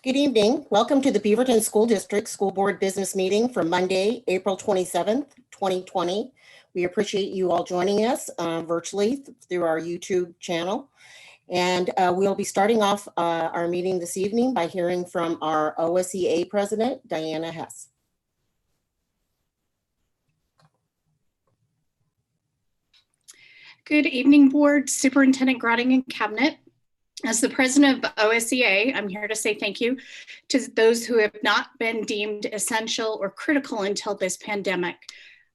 Good evening. Welcome to the Beaverton School District School Board Business Meeting for Monday, April 27th, 2020. We appreciate you all joining us virtually through our YouTube channel. And we'll be starting off our meeting this evening by hearing from our OSEA President, Diana Hess. Good evening, Board, Superintendent Grotting, and Cabinet. As the President of OSEA, I'm here to say thank you to those who have not been deemed essential or critical until this pandemic.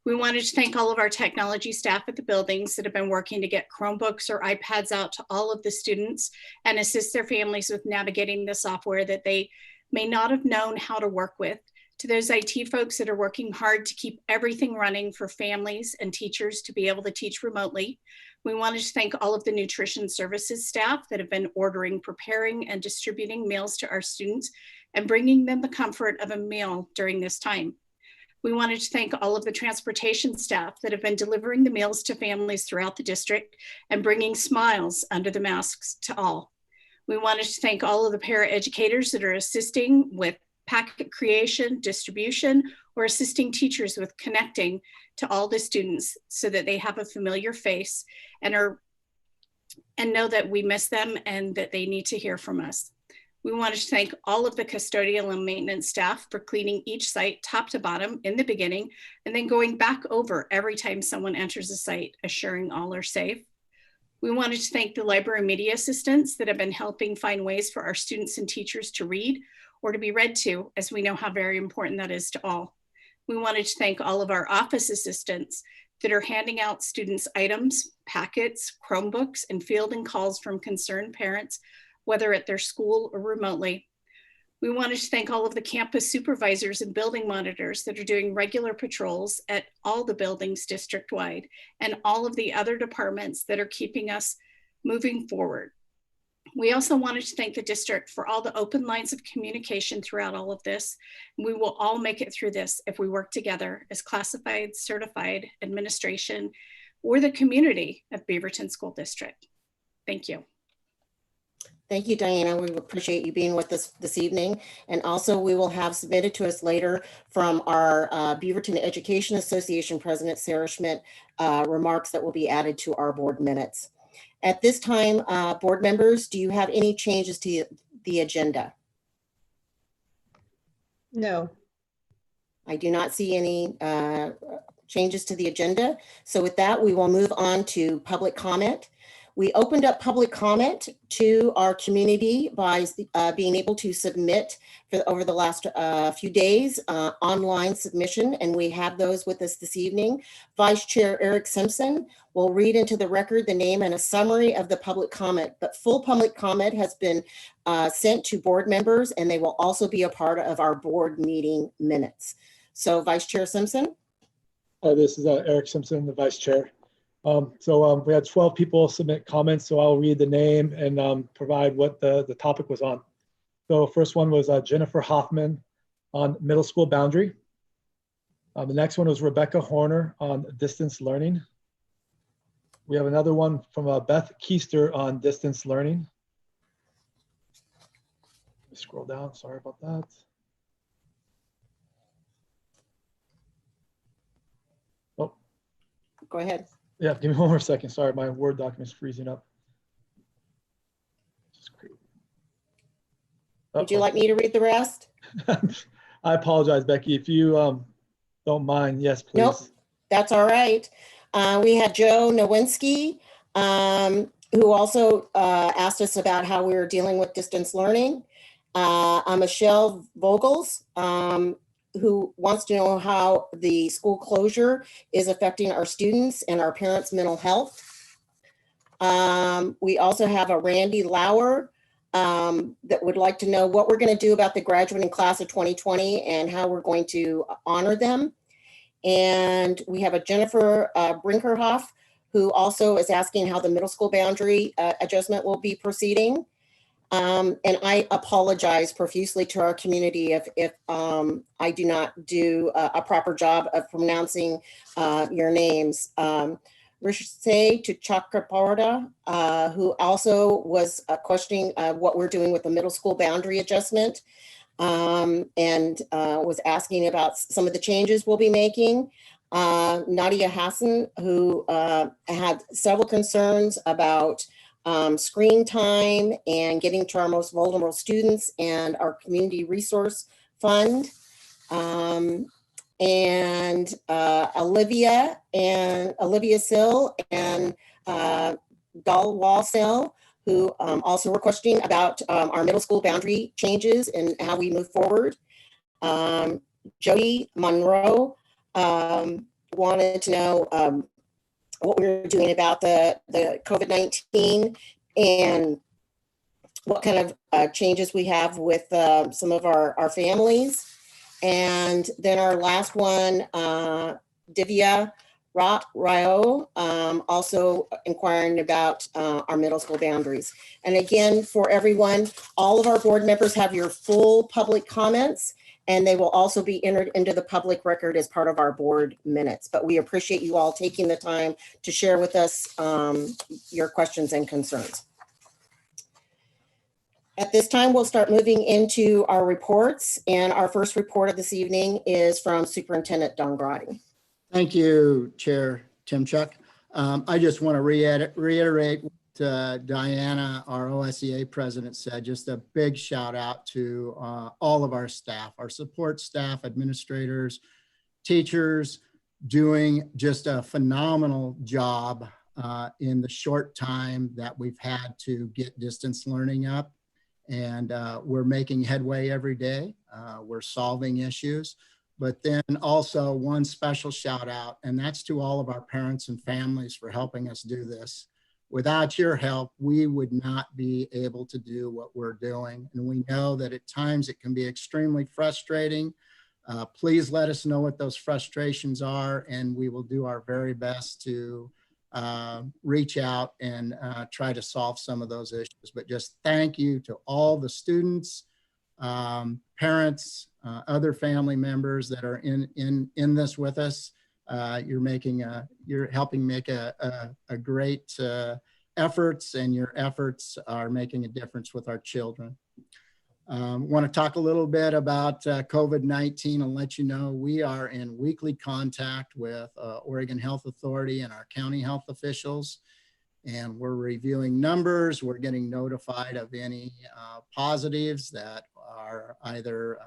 We wanted to thank all of our technology staff at the buildings that have been working to get Chromebooks or iPads out to all of the students and assist their families with navigating the software that they may not have known how to work with. To those IT folks that are working hard to keep everything running for families and teachers to be able to teach remotely. We wanted to thank all of the nutrition services staff that have been ordering, preparing, and distributing meals to our students and bringing them the comfort of a meal during this time. We wanted to thank all of the transportation staff that have been delivering the meals to families throughout the district and bringing smiles under the masks to all. We wanted to thank all of the paraeducators that are assisting with packet creation, distribution, or assisting teachers with connecting to all the students so that they have a familiar face and know that we miss them and that they need to hear from us. We wanted to thank all of the custodial and maintenance staff for cleaning each site top to bottom in the beginning and then going back over every time someone enters a site, assuring all are safe. We wanted to thank the library media assistants that have been helping find ways for our students and teachers to read or to be read to, as we know how very important that is to all. We wanted to thank all of our office assistants that are handing out students items, packets, Chromebooks, and fielding calls from concerned parents, whether at their school or remotely. We wanted to thank all of the campus supervisors and building monitors that are doing regular patrols at all the buildings district-wide and all of the other departments that are keeping us moving forward. We also wanted to thank the district for all the open lines of communication throughout all of this. We will all make it through this if we work together as classified, certified administration, or the community of Beaverton School District. Thank you. Thank you, Diana. We appreciate you being with us this evening. And also we will have submitted to us later from our Beaverton Education Association President, Sarah Schmidt, remarks that will be added to our board minutes. At this time, board members, do you have any changes to the agenda? No. I do not see any changes to the agenda. So with that, we will move on to public comment. We opened up public comment to our community by being able to submit over the last few days online submission, and we have those with us this evening. Vice Chair Eric Simpson will read into the record the name and a summary of the public comment, but full public comment has been sent to board members, and they will also be a part of our board meeting minutes. So Vice Chair Simpson. This is Eric Simpson, the Vice Chair. We had 12 people submit comments, so I'll read the name and provide what the topic was on. So first one was Jennifer Hoffman on middle school boundary. The next one was Rebecca Horner on distance learning. We have another one from Beth Keister on distance learning. Scroll down, sorry about that. Oh. Go ahead. Yeah, give me one more second. Sorry, my Word document's freezing up. Would you like me to read the rest? I apologize, Becky. If you don't mind, yes, please. Nope, that's all right. We had Joe Nowinski, who also asked us about how we were dealing with distance learning. Michelle Vogels, who wants to know how the school closure is affecting our students and our parents' mental health. We also have a Randy Lauer that would like to know what we're going to do about the graduating class of 2020 and how we're going to honor them. And we have a Jennifer Brinkerhoff, who also is asking how the middle school boundary adjustment will be proceeding. And I apologize profusely to our community if I do not do a proper job of pronouncing your names. Rishay to Chakraparta, who also was questioning what we're doing with the middle school boundary adjustment, and was asking about some of the changes we'll be making. Nadia Hassan, who had several concerns about screen time and getting to our most vulnerable students and our community resource fund. And Olivia Sill and Dal Walsell, who also were questioning about our middle school boundary changes and how we move forward. Jody Monroe wanted to know what we were doing about the COVID-19 and what kind of changes we have with some of our families. And then our last one, Divya Rao, also inquiring about our middle school boundaries. And again, for everyone, all of our board members have your full public comments, and they will also be entered into the public record as part of our board minutes. But we appreciate you all taking the time to share with us your questions and concerns. At this time, we'll start moving into our reports, and our first report of this evening is from Superintendent Don Grotti. Thank you, Chair Timchuk. I just want to reiterate what Diana, our OSEA President, said. Just a big shout out to all of our staff, our support staff, administrators, teachers, doing just a phenomenal job in the short time that we've had to get distance learning up. And we're making headway every day. We're solving issues. But then also one special shout out, and that's to all of our parents and families for helping us do this. Without your help, we would not be able to do what we're doing. And we know that at times it can be extremely frustrating. Please let us know what those frustrations are, and we will do our very best to reach out and try to solve some of those issues. But just thank you to all the students, parents, other family members that are in this with us. You're helping make a great efforts, and your efforts are making a difference with our children. Want to talk a little bit about COVID-19 and let you know we are in weekly contact with Oregon Health Authority and our county health officials, and we're reviewing numbers. We're getting notified of any positives that are either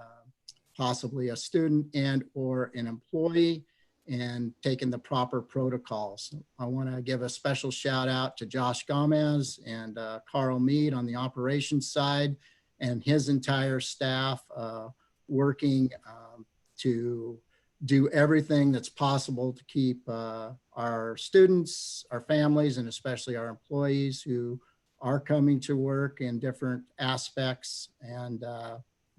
possibly a student and or an employee, and taking the proper protocols. I want to give a special shout out to Josh Gomez and Carl Mead on the operations side, and his entire staff working to do everything that's possible to keep our students, our families, and especially our employees who are coming to work in different aspects. And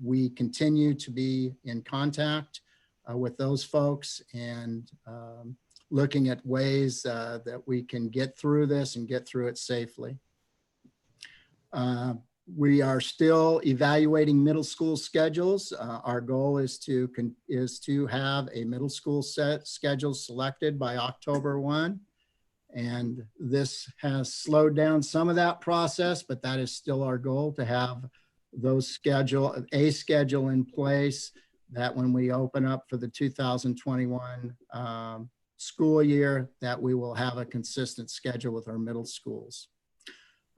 we continue to be in contact with those folks and looking at ways that we can get through this and get through it safely. We are still evaluating middle school schedules. Our goal is to have a middle school schedule selected by October 1. And this has slowed down some of that process, but that is still our goal, to have a schedule in place that when we open up for the 2021 school year, that we will have a consistent schedule with our middle schools.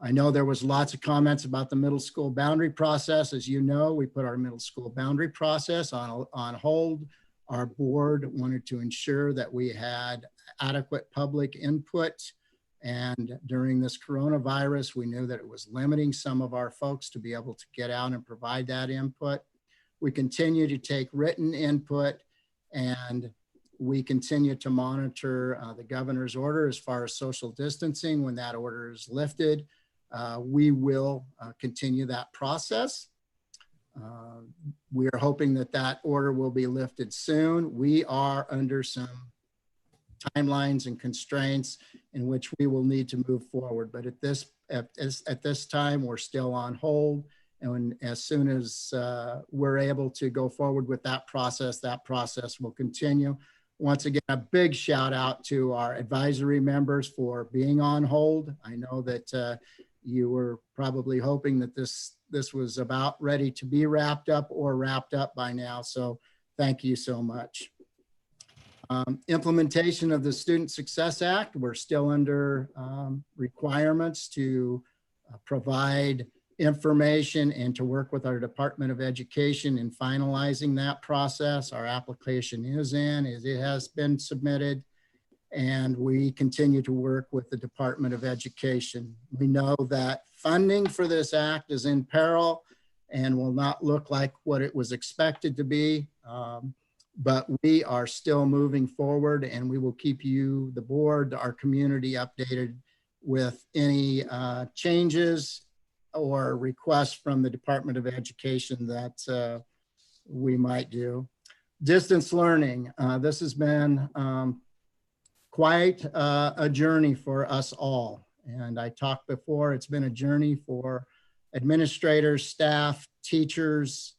I know there was lots of comments about the middle school boundary process. As you know, we put our middle school boundary process on hold. Our board wanted to ensure that we had adequate public input. And during this coronavirus, we knew that it was limiting some of our folks to be able to get out and provide that input. We continue to take written input, and we continue to monitor the governor's order as far as social distancing. When that order is lifted, we will continue that process. We are hoping that that order will be lifted soon. We are under some timelines and constraints in which we will need to move forward. But at this time, we're still on hold. And as soon as we're able to go forward with that process will continue. once again, a big shout out to our advisory members for being on hold. I know that you were probably hoping that this was about ready to be wrapped up or wrapped up by now. So thank you so much. Implementation of the Student Success Act. We're still under requirements to provide information and to work with our Department of Education in finalizing that process. Our application is in, it has been submitted, and we continue to work with the Department of Education. We know that funding for this act is in peril and will not look like what it was expected to be, but we are still moving forward, and we will keep you, the board, our community, updated with any changes or requests from the Department of Education that we might do. Distance learning. This has been quite a journey for us all. And I talked before, it's been a journey for administrators, staff, teachers.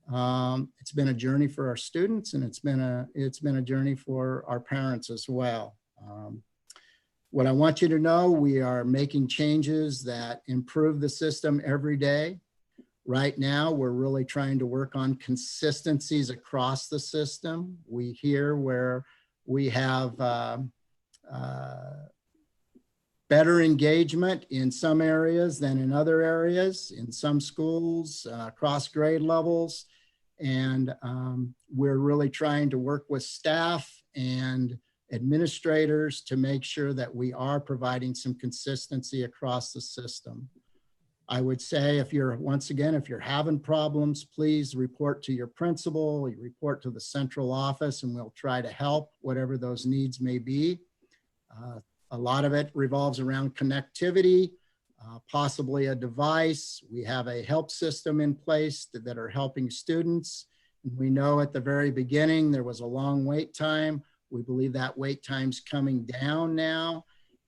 It's been a journey for our students, and it's been a journey for our parents as well. What I want you to know, we are making changes that improve the system every day. Right now, we're really trying to work on consistencies across the system. We hear where we have better engagement in some areas than in other areas, in some schools, across grade levels. And we're really trying to work with staff and administrators to make sure that we are providing some consistency across the system. I would say if you're having problems, please report to your principal, you report to the central office, and we'll try to help whatever those needs may be. A lot of it revolves around connectivity, possibly a device. We have a help system in place that are helping students. We know at the very beginning there was a long wait time. We believe that wait time's coming down now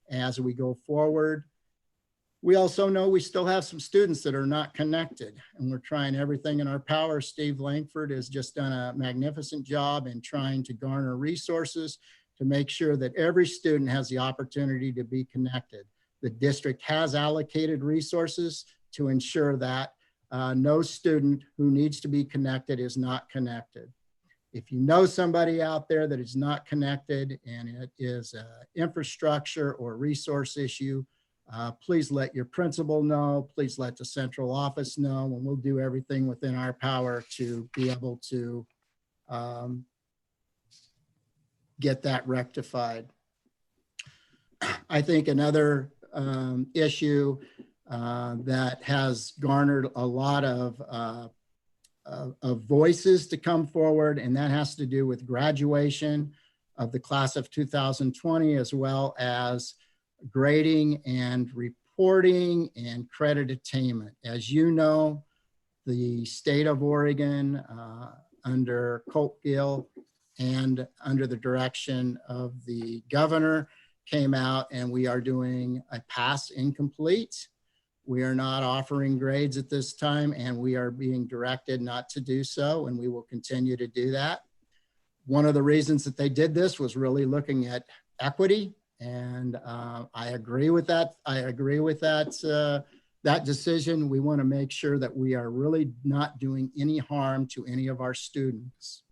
as we go forward. We also know we still have some students that are not connected, and we're trying everything in our power. Steve Langford has just done a magnificent job in trying to garner resources to make sure that every student has the opportunity to be connected. The district has allocated resources to ensure that no student who needs to be connected is not connected. If you know somebody out there that is not connected and it is an infrastructure or resource issue, please let your principal know, please let the central office know, and we'll do everything within our power to be able to get that rectified. I think another issue that has garnered a lot of voices to come forward, and that has to do with graduation of the class of 2020, as well as grading and reporting and credit attainment. As you know, the state of Oregon under Colt Gill and under the direction of the governor came out, and we are doing a pass incomplete. We are not offering grades at this time, and we are being directed not to do so, and we will continue to do that. One of the reasons that they did this was really looking at equity, and I agree with that. That decision. We want to make sure that we are really not doing any harm to any of our students.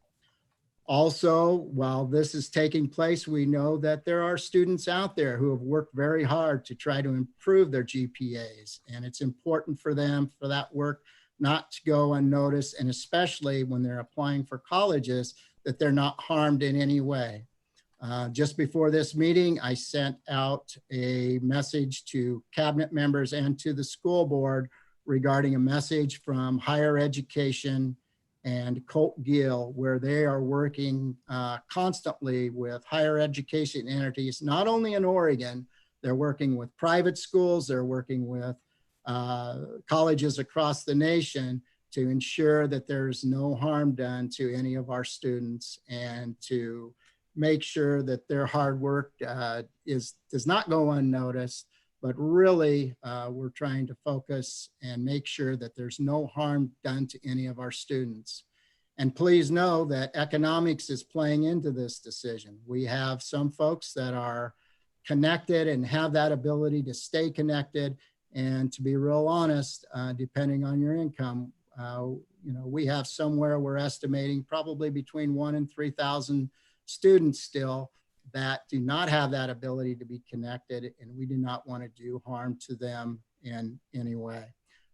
Also, while this is taking place, we know that there are students out there who have worked very hard to try to improve their GPAs, and it's important for them, for that work not to go unnoticed, and especially when they're applying for colleges, that they're not harmed in any way. Just before this meeting, I sent out a message to cabinet members and to the school board regarding a message from higher education and Colt Gill, where they are working constantly with higher education entities, not only in Oregon, they're working with private schools, they're working with colleges across the nation to ensure that there's no harm done to any of our students, and to make sure that their hard work does not go unnoticed, but really we're trying to focus and make sure that there's no harm done to any of our students. And please know that economics is playing into this decision. We have some folks that are connected and have that ability to stay connected. And to be real honest, depending on your income, we have somewhere we're estimating probably between 1,000 and 3,000 students still that do not have that ability to be connected, and we do not want to do harm to them in any way.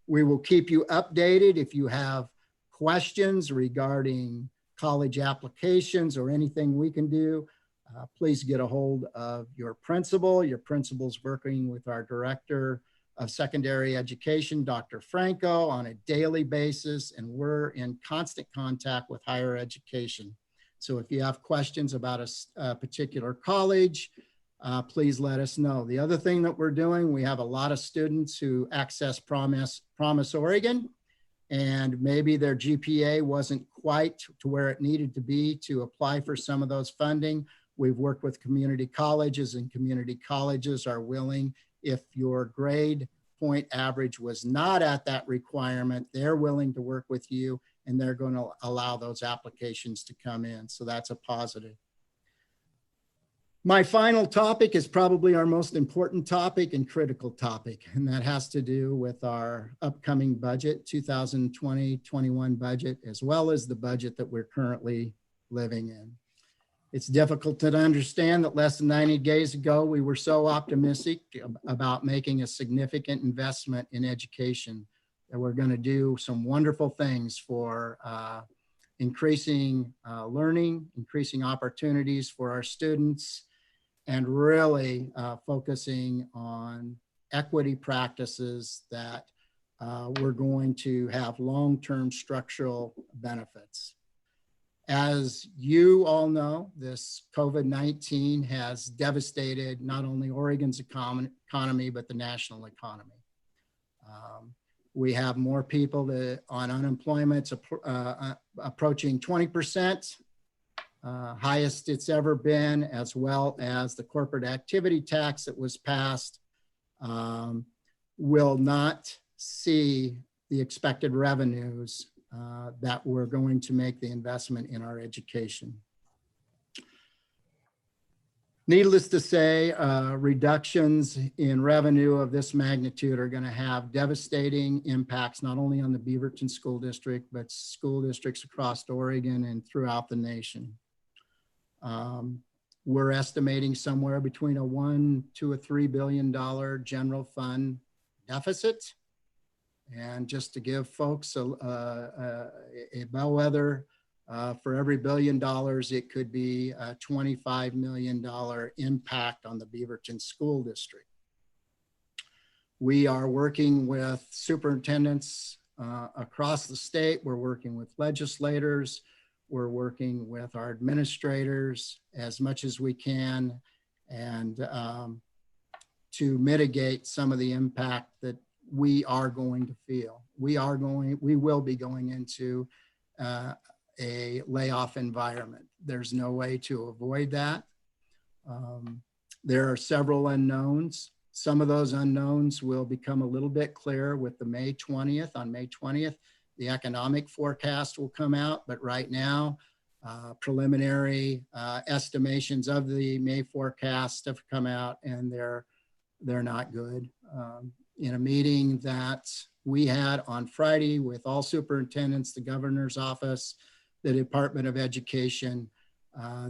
We will keep you updated if you have questions regarding college applications or anything we can do. Please get a hold of your principal. Your principal's working with our director of secondary education, Dr. Franco, on a daily basis, and we're in constant contact with higher education. So if you have questions about a particular college, please let us know. The other thing that we're doing, we have a lot of students who access Promise Oregon, and maybe their GPA wasn't quite to where it needed to be to apply for some of those funding. We've worked with community colleges, and community colleges are willing, if your grade point average was not at that requirement, they're willing to work with you, and they're going to allow those applications to come in. So that's a positive. My final topic is probably our most important topic and critical topic, and that has to do with our upcoming budget, 2020-21 budget, as well as the budget that we're currently living in. It's difficult to understand that less than 90 days ago, we were so optimistic about making a significant investment in education that we're going to do some wonderful things for increasing learning, increasing opportunities for our students, and really focusing on equity practices that we're going to have long-term structural benefits. As you all know, this COVID-19 has devastated not only Oregon's economy, but the national economy. We have more people on unemployment approaching 20%, highest it's ever been, as well as the corporate activity tax that was passed will not see the expected revenues that we're going to make the investment in our education. Needless to say, reductions in revenue of this magnitude are going to have devastating impacts, not only on the Beaverton School District, but school districts across Oregon and throughout the nation. We're estimating somewhere between a $1 to $3 billion general fund deficit. And just to give folks a bellwether, for every $1 billion, it could be a $25 million impact on the Beaverton School District. We are working with superintendents across the state. We're working with legislators. We're working with our administrators as much as we can, and to mitigate some of the impact that we are going to feel. We will be going into a layoff environment. There's no way to avoid that. There are several unknowns. Some of those unknowns will become a little bit clearer with the May 20th. On May 20th, the economic forecast will come out, but right now, preliminary estimations of the May forecast have come out, and they're not good. In a meeting that we had on Friday with all superintendents, the governor's office, the Department of Education,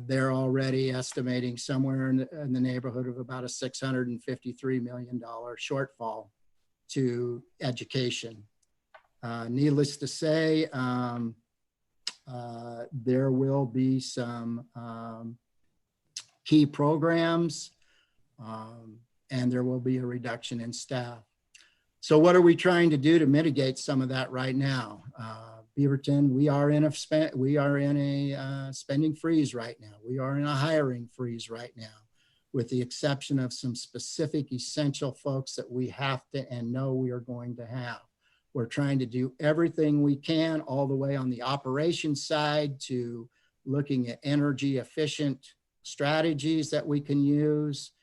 they're already estimating somewhere in the neighborhood of about a $653 million shortfall to education. Needless to say, there will be some key programs, and there will be a reduction in staff. So what are we trying to do to mitigate some of that right now? Beaverton, we are in a spending freeze right now. We are in a hiring freeze right now, with the exception of some specific essential folks that we have to and know we are going to have. We're trying to do everything we can, all the way on the operations side to looking at energy efficient strategies that we can use,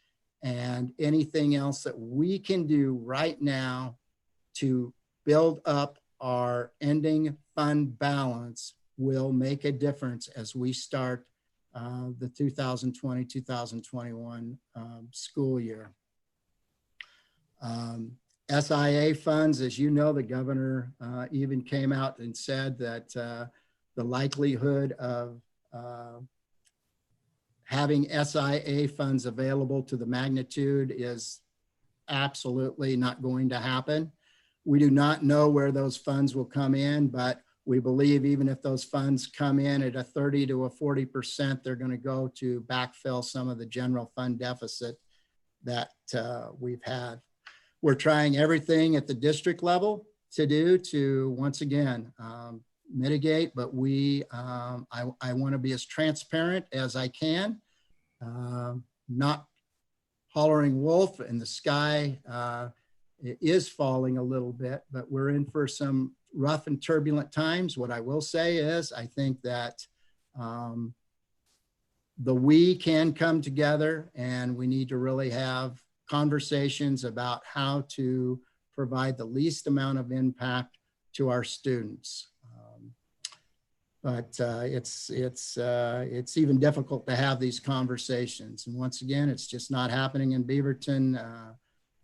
and anything else that we can do right now to build up our ending fund balance will make a difference as we start the 2020-2021 school year. SIA funds, as you know, the governor even came out and said that the likelihood of having SIA funds available to the magnitude is absolutely not going to happen. We do not know where those funds will come in, but we believe even if those funds come in at a 30 to a 40%, they're going to go to backfill some of the general fund deficit that we've had. We're trying everything at the district level to do to, once again, mitigate, but I want to be as transparent as I can, not hollering wolf, and the sky it is falling a little bit, but we're in for some rough and turbulent times. What I will say is I think that we can come together, and we need to really have conversations about how to provide the least amount of impact to our students. But it's even difficult to have these conversations. And once again, it's just not happening in Beaverton.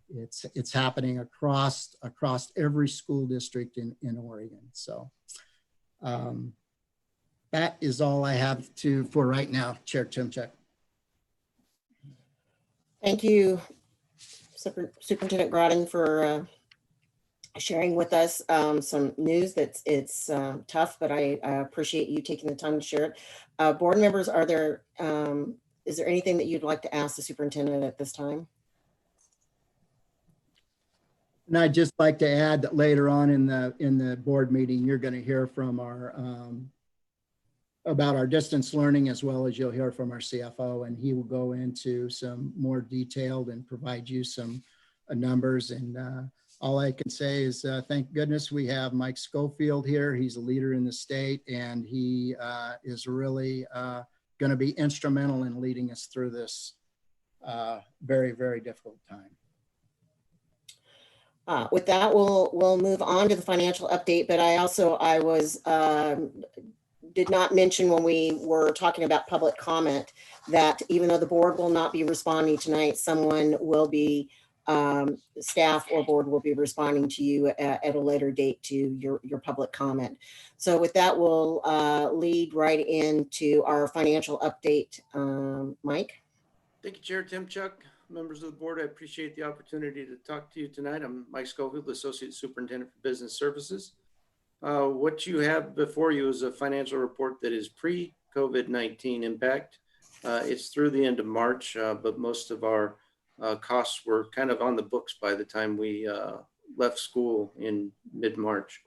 It's happening across every school district in Oregon. So that is all I have for right now, Chair Timchuk. Thank you, Superintendent Grotting, for sharing with us some news that's tough, but I appreciate you taking the time to share it. Board members, is there anything that you'd like to ask the superintendent at this time? And I'd just like to add that later on in the board meeting, you're going to hear from about our distance learning, as well as you'll hear from our CFO, and he will go into some more detailed and provide you some numbers. And all I can say is thank goodness we have Mike Schofield here. He's a leader in the state, and he is really going to be instrumental in leading us through this very, very difficult time. With that, we'll move on to the financial update, but I did not mention when we were talking about public comment that even though the board will not be responding tonight, someone will be, staff or board will be responding to you at a later date to your public comment. So with that, we'll lead right into our financial update. Mike? Thank you, Chair Timchuk. Members of the board, I appreciate the opportunity to talk to you tonight. I'm Mike Schofield, Associate Superintendent for Business Services. What you have before you is a financial report that is pre-COVID-19 impact. It's through the end of March, but most of our costs were kind of on the books by the time we left school in mid-March.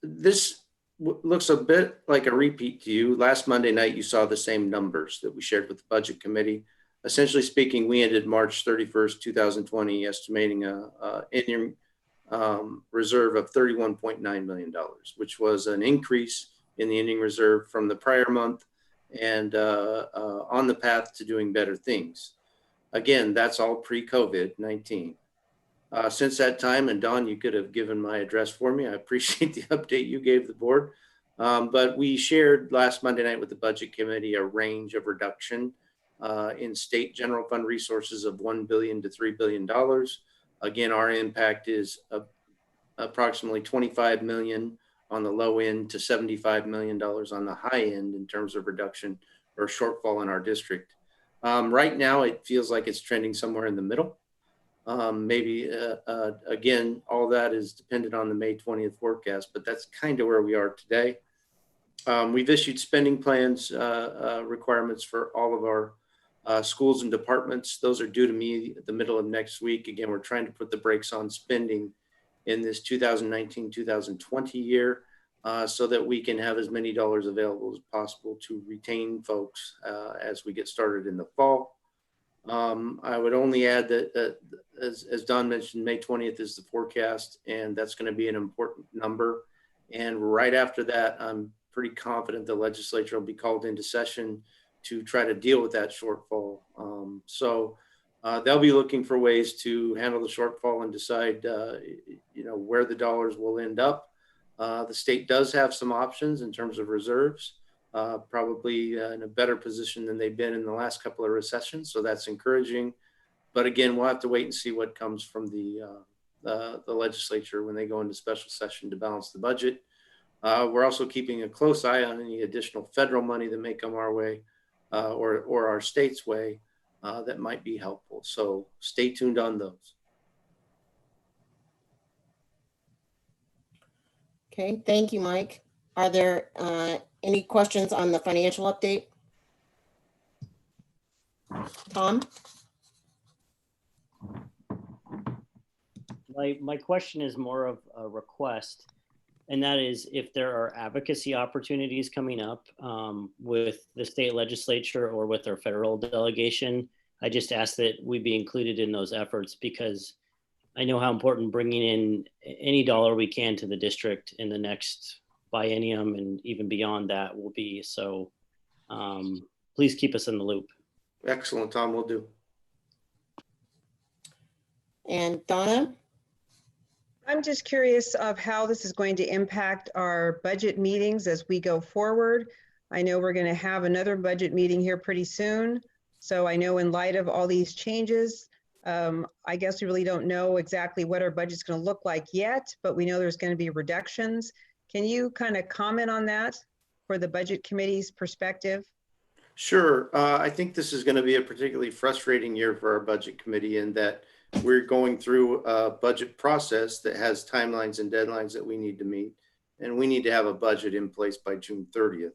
This looks a bit like a repeat to you. Last Monday night, you saw the same numbers that we shared with the Budget Committee. Essentially speaking, we ended March 31st, 2020, estimating a ending reserve of $31.9 million, which was an increase in the ending reserve from the prior month, and on the path to doing better things. Again, that's all pre-COVID-19. Since that time, and Don, you could have given my address for me. I appreciate the update you gave the board. But we shared last Monday night with the Budget Committee a range of reduction in state general fund resources of $1 billion to $3 billion. Again, our impact is approximately $25 million on the low end to $75 million on the high end in terms of reduction or shortfall in our district. Right now, it feels like it's trending somewhere in the middle. Maybe, again, all that is dependent on the May 20th forecast, but that's kind of where we are today. We've issued spending plans requirements for all of our schools and departments. Those are due to me at the middle of next week. Again, we're trying to put the brakes on spending in this 2019-2020 year so that we can have as many dollars available as possible to retain folks as we get started in the fall. I would only add that as Don mentioned, May 20th is the forecast, and that's going to be an important number. And right after that, I'm pretty confident the legislature will be called into session to try to deal with that shortfall. So they'll be looking for ways to handle the shortfall and decide, where the dollars will end up. The state does have some options in terms of reserves, probably in a better position than they've been in the last couple of recessions. So that's encouraging. But again, we'll have to wait and see what comes from the legislature when they go into special session to balance the budget. We're also keeping a close eye on any additional federal money that may come our way or our state's way that might be helpful. So stay tuned on those. Okay, thank you, Mike. Are there any questions on the financial update? Tom? My question is more of a request, and that is if there are advocacy opportunities coming up with the state legislature or with our federal delegation, I just ask that we be included in those efforts, because I know how important bringing in any dollar we can to the district in the next biennium and even beyond that will be. So please keep us in the loop. Excellent, Tom, we'll do. And Donna? I'm just curious of how this is going to impact our budget meetings as we go forward. I know we're going to have another budget meeting here pretty soon. So I know in light of all these changes, I guess we really don't know exactly what our budget's going to look like yet, but we know there's going to be reductions. Can you kind of comment on that for the budget committee's perspective? Sure. I think this is going to be a particularly frustrating year for our budget committee in that we're going through a budget process that has timelines and deadlines that we need to meet, and we need to have a budget in place by June 30th.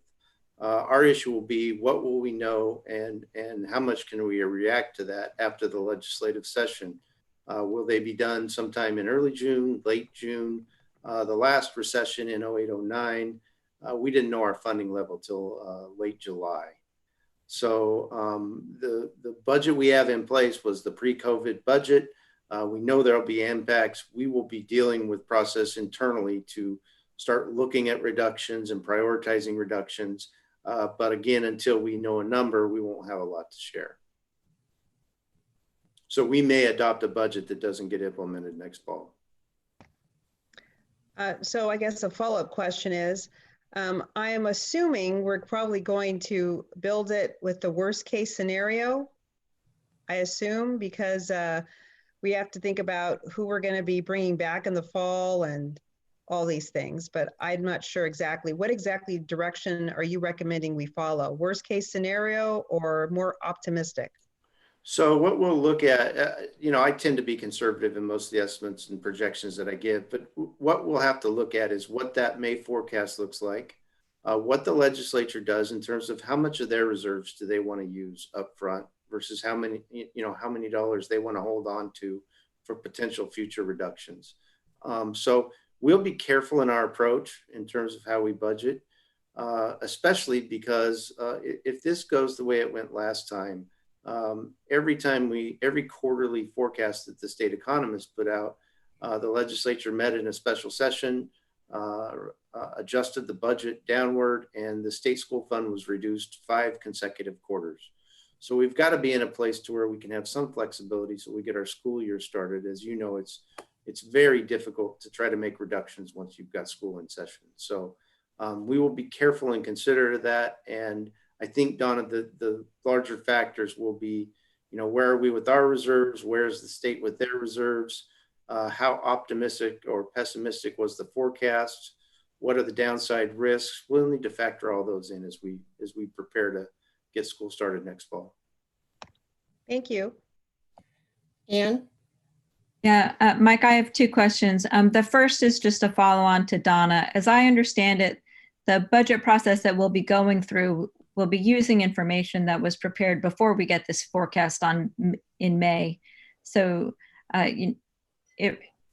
Our issue will be what will we know and how much can we react to that after the legislative session? Will they be done sometime in early June, late June? The last recession in 08-09, we didn't know our funding level till late July. So the budget we have in place was the pre-COVID budget. We know there'll be impacts. We will be dealing with process internally to start looking at reductions and prioritizing reductions. But again, until we know a number, we won't have a lot to share. So we may adopt a budget that doesn't get implemented next fall. So I guess a follow-up question is, I am assuming we're probably going to build it with the worst case scenario, I assume, because we have to think about who we're going to be bringing back in the fall and all these things, but I'm not sure exactly. What exactly direction are you recommending we follow? Worst case scenario or more optimistic? So what we'll look at, I tend to be conservative in most of the estimates and projections that I give, but what we'll have to look at is what that May forecast looks like, what the legislature does in terms of how much of their reserves do they want to use up front versus how many dollars they want to hold on to for potential future reductions. So we'll be careful in our approach in terms of how we budget, especially because if this goes the way it went last time, every quarterly forecast that the state economists put out, the legislature met in a special session, adjusted the budget downward, and the state school fund was reduced 5 consecutive quarters. So we've got to be in a place to where we can have some flexibility so we get our school year started. As you know, it's very difficult to try to make reductions once you've got school in session. So we will be careful and considerate of that. And I think, Donna, the larger factors will be, where are we with our reserves? Where's the state with their reserves? How optimistic or pessimistic was the forecast? What are the downside risks? We'll need to factor all those in as we prepare to get school started next fall. Thank you. Ann? Yeah, Mike, I have 2 questions. The first is just a follow on to Donna. As I understand it, the budget process that we'll be going through will be using information that was prepared before we get this forecast in May. So it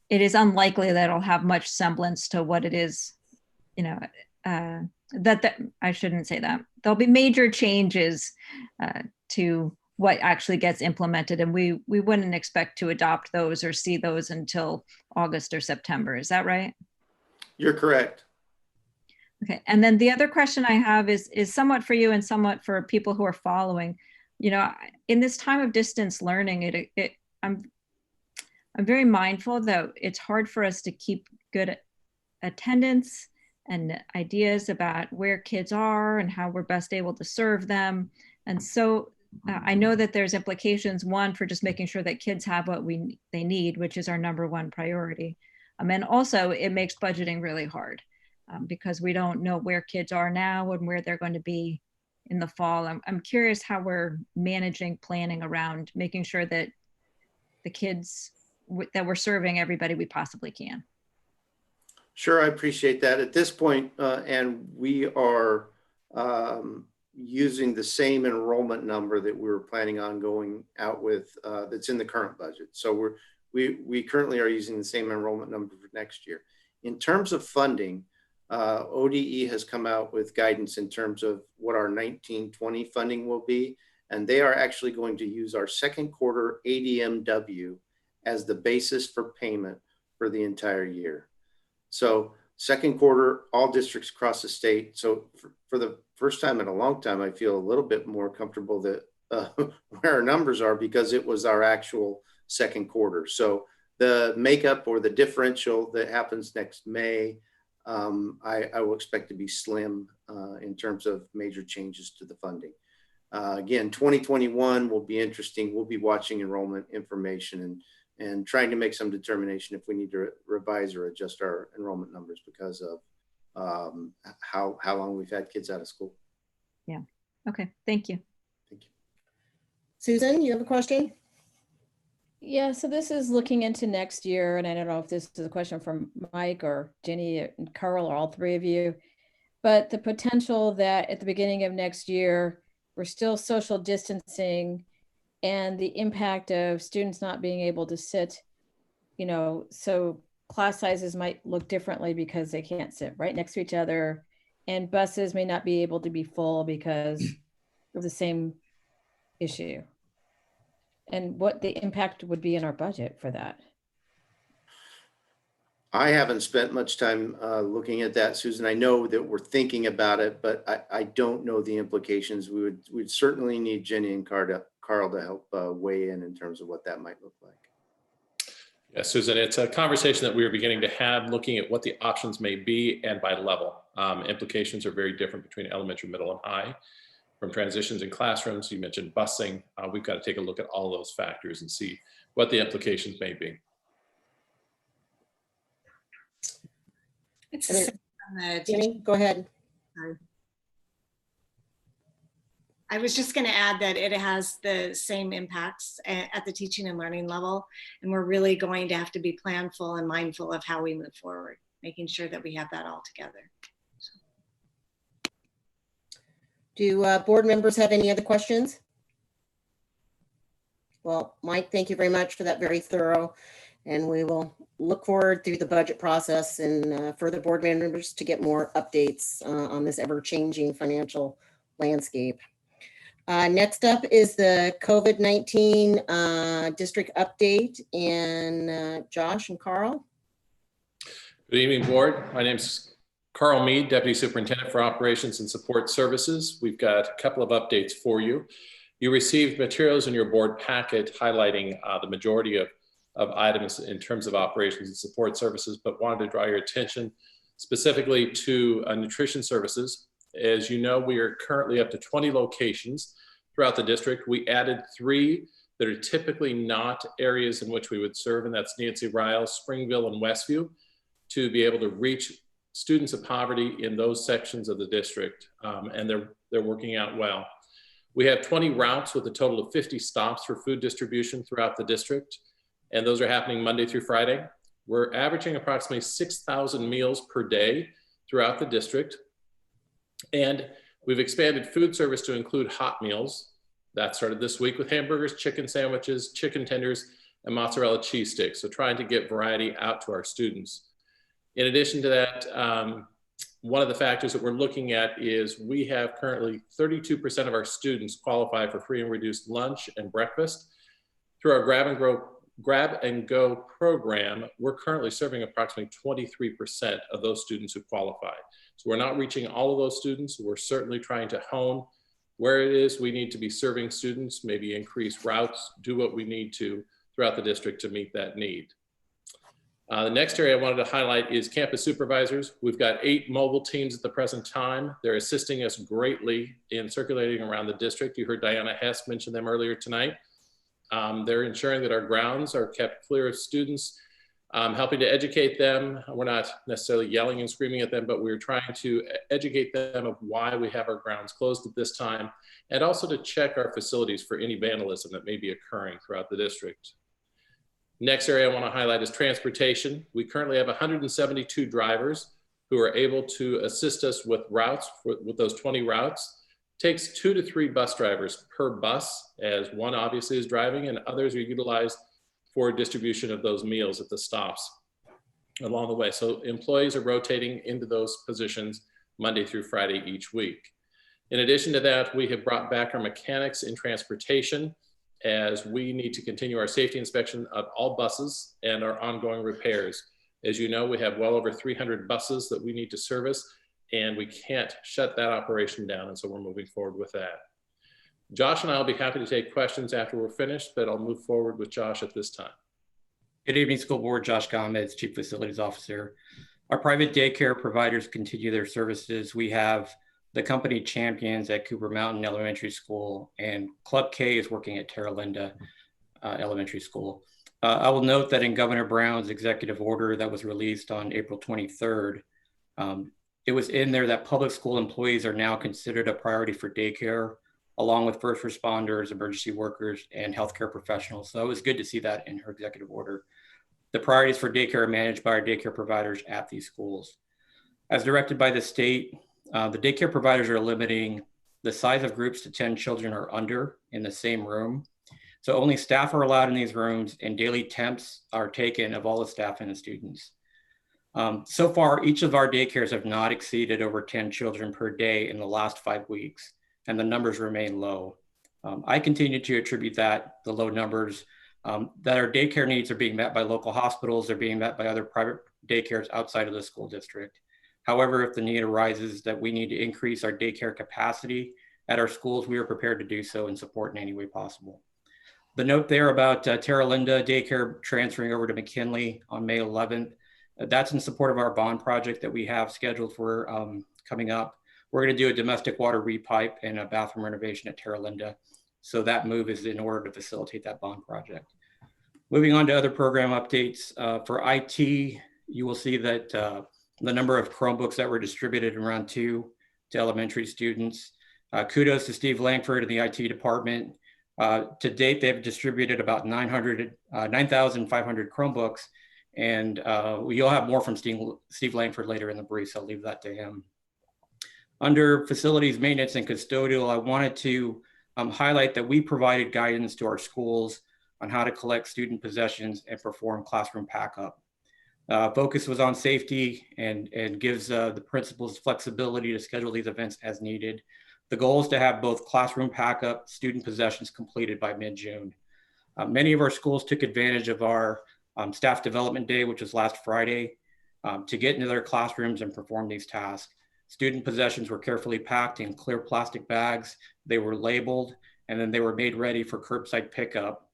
is unlikely that it'll have much semblance to what it is, that I shouldn't say that. There'll be major changes to what actually gets implemented, and we wouldn't expect to adopt those or see those until August or September. Is that right? You're correct. Okay, and then the other question I have is somewhat for you and somewhat for people who are following. In this time of distance learning, I'm very mindful that it's hard for us to keep good attendance and ideas about where kids are and how we're best able to serve them. And so I know that there's implications, one, for just making sure that kids have what they need, which is our number one priority. And also it makes budgeting really hard because we don't know where kids are now and where they're going to be in the fall. I'm curious how we're managing planning around making sure that the kids that we're serving everybody we possibly can. Sure, I appreciate that. At this point, and we are using the same enrollment number that we were planning on going out with that's in the current budget. So we currently are using the same enrollment number for next year. In terms of funding, ODE has come out with guidance in terms of what our 19-20 funding will be. And they are actually going to use our second quarter ADMW as the basis for payment for the entire year. So second quarter, all districts across the state. So for the first time in a long time, I feel a little bit more comfortable that where our numbers are because it was our actual second quarter. So the makeup or the differential that happens next May, I will expect to be slim in terms of major changes to the funding. Again, 2021 will be interesting. We'll be watching enrollment information and trying to make some determination if we need to revise or adjust our enrollment numbers because of how long we've had kids out of school. Yeah. Okay. Thank you. Thank you. Susan, you have a question? Yeah, so this is looking into next year, and I don't know if this is a question from Mike or Jenny and Carl or all three of you, but the potential that at the beginning of next year, we're still social distancing and the impact of students not being able to sit, you know, so class sizes might look differently because they can't sit right next to each other, and buses may not be able to be full because of the same issue. And what the impact would be in our budget for that. I haven't spent much time looking at that, Susan. I know that we're thinking about it, but I don't know the implications. We'd certainly need Jenny and Carl to help weigh in terms of what that might look like. Yeah, Susan, it's a conversation that we are beginning to have, looking at what the options may be and by level. Implications are very different between elementary, middle, and high. From transitions in classrooms, you mentioned busing. We've got to take a look at all those factors and see what the implications may be. It's Jenny, go ahead. Sorry. I was just going to add that it has the same impacts at the teaching and learning level, and we're really going to have to be planful and mindful of how we move forward, making sure that we have that all together. Do board members have any other questions? Well, Mike, thank you very much for that very thorough, and we will look forward through the budget process and for the board members to get more updates on this ever-changing financial landscape. Next up is the COVID-19 district update, and Josh and Carl. Good evening, board. My name's Carl Mead, Deputy Superintendent for Operations and Support Services. We've got a couple of updates for you. You received materials in your board packet highlighting the majority of items in terms of operations and support services, but wanted to draw your attention specifically to nutrition services. As you know, we are currently up to 20 locations throughout the district. We added 3 that are typically not areas in which we would serve, and that's Nancy Ryle, Springville, and Westview, to be able to reach students of poverty in those sections of the district, and they're working out well. We have 20 routes with a total of 50 stops for food distribution throughout the district, and those are happening Monday through Friday. We're averaging approximately 6,000 meals per day throughout the district, and we've expanded food service to include hot meals. That started this week with hamburgers, chicken sandwiches, chicken tenders, and mozzarella cheese sticks, so trying to get variety out to our students. In addition to that, one of the factors that we're looking at is we have currently 32% of our students qualify for free and reduced lunch and breakfast. Through our grab and go program, we're currently serving approximately 23% of those students who qualify. So we're not reaching all of those students. We're certainly trying to hone where it is we need to be serving students, maybe increase routes, do what we need to throughout the district to meet that need. The next area I wanted to highlight is campus supervisors. We've got 8 mobile teams at the present time. They're assisting us greatly in circulating around the district. You heard Diana Hess mention them earlier tonight. They're ensuring that our grounds are kept clear of students, helping to educate them. We're not necessarily yelling and screaming at them, but we're trying to educate them of why we have our grounds closed at this time, and also to check our facilities for any vandalism that may be occurring throughout the district. Next area I want to highlight is transportation. We currently have 172 drivers who are able to assist us with routes, with those 20 routes. It takes 2 to 3 bus drivers per bus, as one obviously is driving and others are utilized for distribution of those meals at the stops along the way. So employees are rotating into those positions Monday through Friday each week. In addition to that, we have brought back our mechanics in transportation, as we need to continue our safety inspection of all buses and our ongoing repairs. As you know, we have well over 300 buses that we need to service, and we can't shut that operation down. And so we're moving forward with that. Josh and I will be happy to take questions after we're finished, but I'll move forward with Josh at this time. Good evening, School Board. Josh Gomez, Chief Facilities Officer. Our private daycare providers continue their services. We have the company Champions at Cooper Mountain Elementary School, and Club K is working at Terra Linda Elementary School. I will note that in Governor Brown's executive order that was released on April 23rd, it was in there that public school employees are now considered a priority for daycare, along with first responders, emergency workers, and healthcare professionals. So it was good to see that in her executive order. The priorities for daycare are managed by our daycare providers at these schools. As directed by the state, the daycare providers are limiting the size of groups to 10 children or under in the same room. So only staff are allowed in these rooms, and daily temps are taken of all the staff and the students. So far, each of our daycares have not exceeded over 10 children per day in the last 5 weeks, and the numbers remain low. I continue to attribute the low numbers, that our daycare needs are being met by local hospitals, they're being met by other private daycares outside of the school district. However, if the need arises that we need to increase our daycare capacity at our schools, we are prepared to do so and support in any way possible. The note there about Terra Linda Daycare transferring over to McKinley on May 11th, that's in support of our bond project that we have scheduled for coming up. We're going to do a domestic water repipe and a bathroom renovation at Terra Linda. So that move is in order to facilitate that bond project. Moving on to other program updates. For IT, you will see that the number of Chromebooks that were distributed in round 2 to elementary students. Kudos to Steve Langford and the IT department. To date, they've distributed about 9,500 Chromebooks, and you'll have more from Steve Langford later in the brief, so I'll leave that to him. Under facilities maintenance and custodial, I wanted to highlight that we provided guidance to our schools on how to collect student possessions and perform classroom backup. Focus was on safety and gives the principals flexibility to schedule these events as needed. The goal is to have both classroom backup, student possessions completed by mid-June. Many of our schools took advantage of our staff development day, which was last Friday, to get into their classrooms and perform these tasks. Student possessions were carefully packed in clear plastic bags. They were labeled, and then they were made ready for curbside pickup.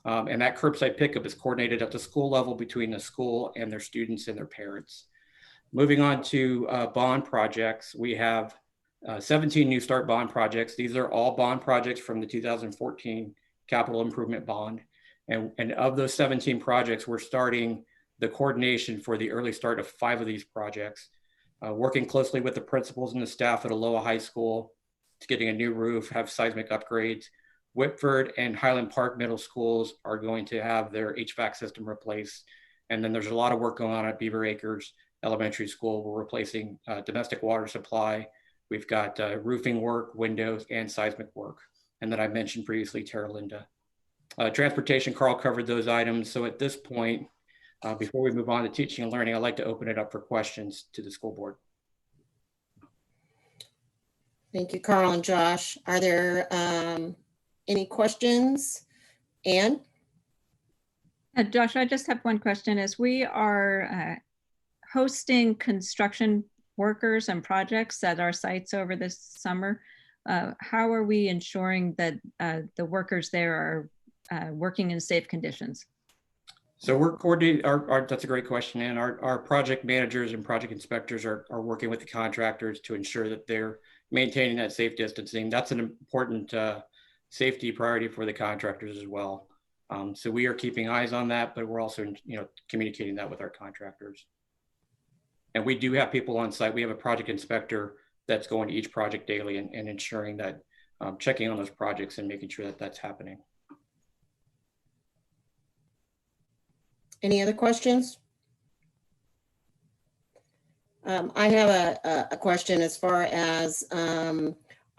And that curbside pickup is coordinated at the school level between the school and their students and their parents. Moving on to bond projects, we have 17 new start bond projects. These are all bond projects from the 2014 capital improvement bond. And of those 17 projects, we're starting the coordination for the early start of 5 of these projects, working closely with the principals and the staff at Aloha High School to getting a new roof, have seismic upgrades. Whitford and Highland Park Middle Schools are going to have their HVAC system replaced. And then there's a lot of work going on at Beaver Acres Elementary School. We're replacing domestic water supply. We've got roofing work, windows, and seismic work. And then I mentioned previously Terra Linda. Transportation, Carl covered those items. So at this point, before we move on to teaching and learning, I'd like to open it up for questions to the school board. Thank you, Carl and Josh. Are there any questions? Anne? Josh, I just have one question. As we are hosting construction workers and projects at our sites over this summer, how are we ensuring that the workers there are working in safe conditions? So we're coordinating, that's a great question. And our project managers and project inspectors are working with the contractors to ensure that they're maintaining that safe distancing. That's an important safety priority for the contractors as well. So we are keeping eyes on that, but we're also, communicating that with our contractors. And we do have people on site. We have a project inspector that's going to each project daily and ensuring that, checking on those projects and making sure that that's happening. Any other questions? I have a question as far as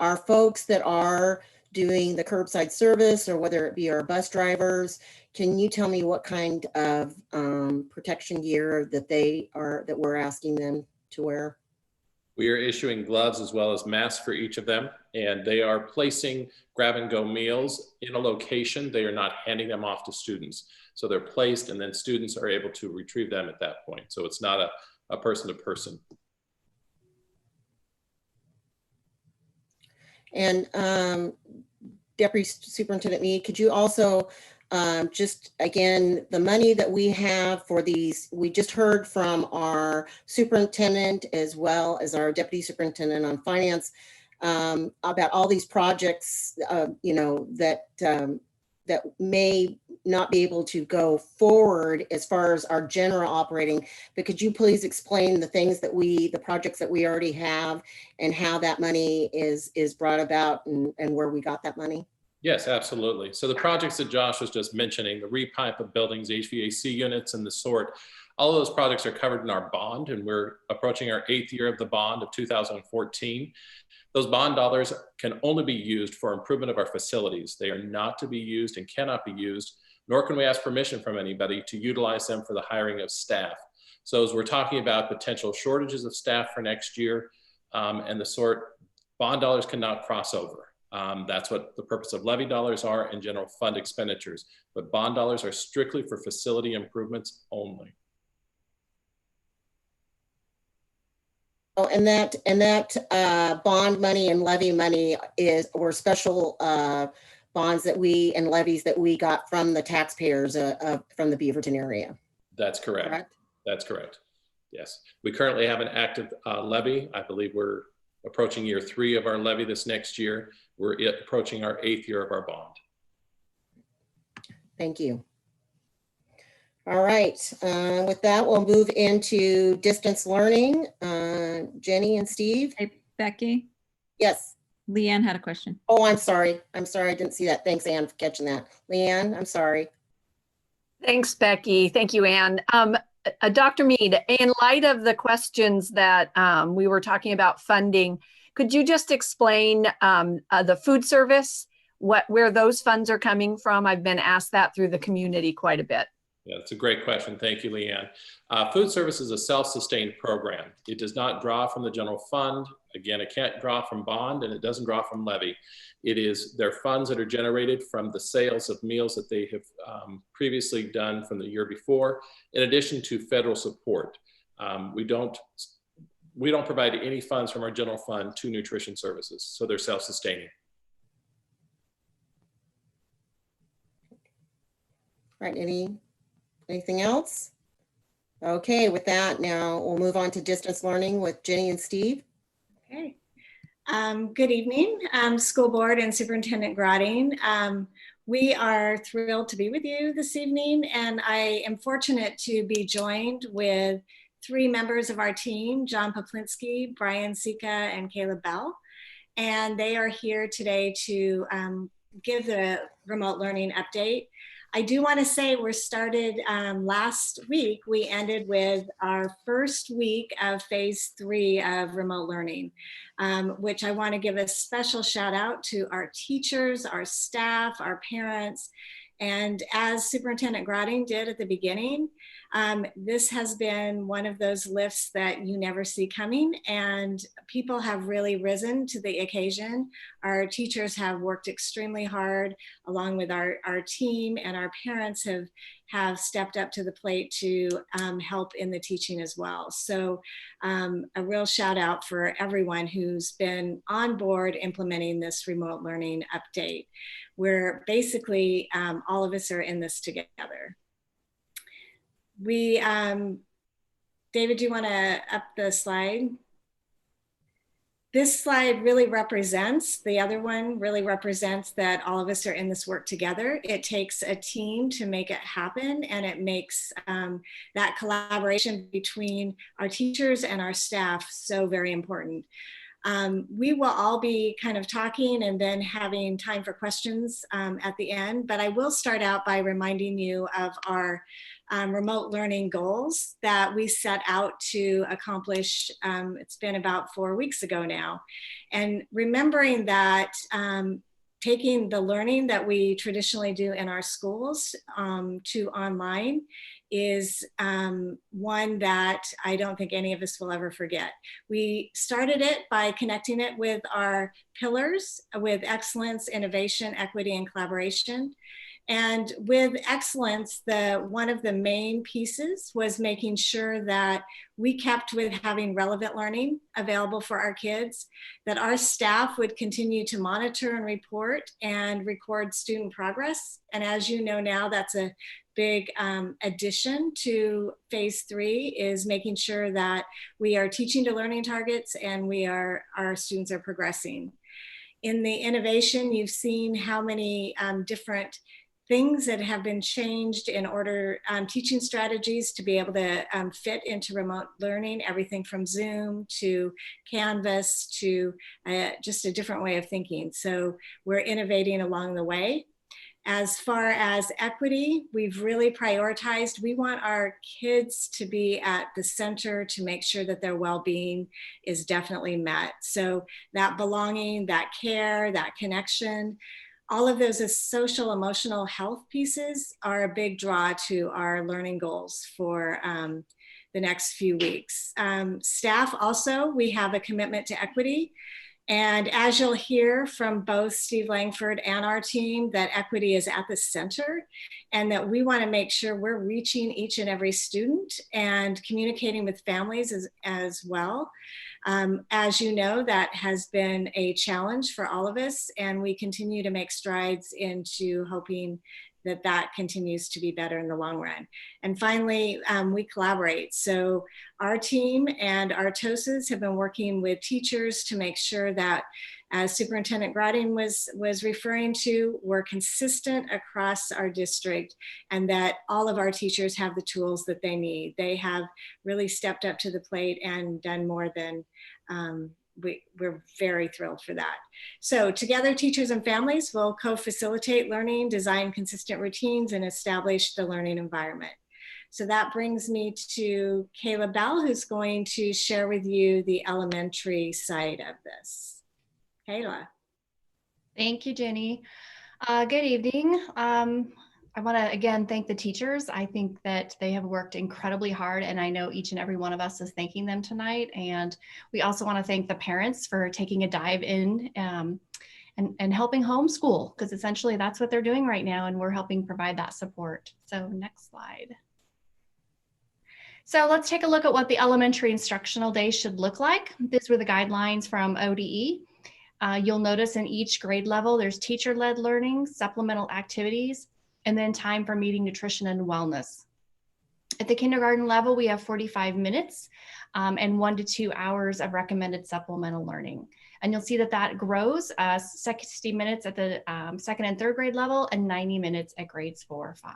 our folks that are doing the curbside service, or whether it be our bus drivers. Can you tell me what kind of protection gear that we're asking them to wear? We are issuing gloves as well as masks for each of them, and they are placing grab-and-go meals in a location. They are not handing them off to students. So they're placed, and then students are able to retrieve them at that point. So it's not a person-to-person. And Deputy Superintendent Mead, could you also just, again, the money that we have for these, we just heard from our superintendent as well as our deputy superintendent on finance about all these projects, that may not be able to go forward as far as our general operating. But could you please explain the things that the projects that we already have and how that money is brought about and where we got that money? Yes, absolutely. So the projects that Josh was just mentioning, the repipe of buildings, HVAC units, and the sort, all of those projects are covered in our bond, and we're approaching our 8th year of the bond of 2014. Those bond dollars can only be used for improvement of our facilities. They are not to be used and cannot be used, nor can we ask permission from anybody to utilize them for the hiring of staff. So as we're talking about potential shortages of staff for next year and the sort, bond dollars cannot cross over. That's what the purpose of levy dollars are and general fund expenditures. But bond dollars are strictly for facility improvements only. Oh, and that bond money and levy money were special bonds that and levies that we got from the taxpayers from the Beaverton area. That's correct. That's correct. Yes. We currently have an active levy. I believe we're approaching year 3 of our levy this next year. We're approaching our 8th year of our bond. Thank you. All right, with that, we'll move into distance learning. Jenny and Steve. Hey, Becky. Yes. Leanne had a question. Oh, I'm sorry. I didn't see that. Thanks, Anne, for catching that. Leanne, I'm sorry. Thanks, Becky. Thank you, Anne. Dr. Mead, in light of the questions that we were talking about funding, could you just explain the food service, where those funds are coming from? I've been asked that through the community quite a bit. Yeah, that's a great question. Thank you, Leanne. Food service is a self-sustained program. It does not draw from the general fund. Again, it can't draw from bond, and it doesn't draw from levy. It is their funds that are generated from the sales of meals that they have previously done from the year before, in addition to federal support. We don't provide any funds from our general fund to nutrition services, so they're self-sustaining. All right, anything else? Okay, with that, now we'll move on to distance learning with Jenny and Steve. Okay. Good evening, School Board and Superintendent Grotting. We are thrilled to be with you this evening, and I am fortunate to be joined with 3 members of our team, John Poplinski, Brian Sika, and Caleb Bell. And they are here today to give the remote learning update. I do want to say we're started last week. We ended with our first week of phase 3 of remote learning, which I want to give a special shout out to our teachers, our staff, our parents. And as Superintendent Grotting did at the beginning, this has been one of those lifts that you never see coming, and people have really risen to the occasion. Our teachers have worked extremely hard along with our team, and our parents have stepped up to the plate to help in the teaching as well. So a real shout out for everyone who's been on board implementing this remote learning update. We're basically, all of us are in this together. David, do you want to up the slide? This slide really represents, the other one really represents that all of us are in this work together. It takes a team to make it happen, and it makes that collaboration between our teachers and our staff so very important. We will all be kind of talking and then having time for questions at the end, but I will start out by reminding you of our remote learning goals that we set out to accomplish. It's been about 4 weeks ago now. And remembering that taking the learning that we traditionally do in our schools to online is one that I don't think any of us will ever forget. We started it by connecting it with our pillars with excellence, innovation, equity, and collaboration. And with excellence, one of the main pieces was making sure that we kept with having relevant learning available for our kids, that our staff would continue to monitor and report and record student progress. And as you know now, that's a big addition to phase 3, is making sure that we are teaching to learning targets and our students are progressing. In the innovation, you've seen how many different things that have been changed in order, teaching strategies to be able to fit into remote learning, everything from Zoom to Canvas to just a different way of thinking. So we're innovating along the way. As far as equity, we've really prioritized, we want our kids to be at the center to make sure that their well-being is definitely met. So that belonging, that care, that connection, all of those social, emotional health pieces are a big draw to our learning goals for the next few weeks. Staff also, we have a commitment to equity. And as you'll hear from both Steve Langford and our team, that equity is at the center and that we want to make sure we're reaching each and every student and communicating with families as well. As you know, that has been a challenge for all of us, and we continue to make strides into hoping that that continues to be better in the long run. And finally, we collaborate. So our team and our TOSAs have been working with teachers to make sure that, as Superintendent Grading was referring to, we're consistent across our district and that all of our teachers have the tools that they need. They have really stepped up to the plate and done more than we're very thrilled for that. So together, teachers and families will co-facilitate learning, design consistent routines, and establish the learning environment. So that brings me to Kayla Bell, who's going to share with you the elementary side of this. Kayla. Thank you, Jenny. Good evening. I want to again thank the teachers. I think that they have worked incredibly hard, and I know each and every one of us is thanking them tonight. And we also want to thank the parents for taking a dive in and helping homeschool, because essentially that's what they're doing right now, and we're helping provide that support. So next slide. So let's take a look at what the elementary instructional day should look like. These were the guidelines from ODE. You'll notice in each grade level, there's teacher-led learning, supplemental activities, and then time for meeting, nutrition, and wellness. At the kindergarten level, we have 45 minutes and 1 to 2 hours of recommended supplemental learning. And you'll see that that grows 60 minutes at the second and third grade level and 90 minutes at grades 4 or 5.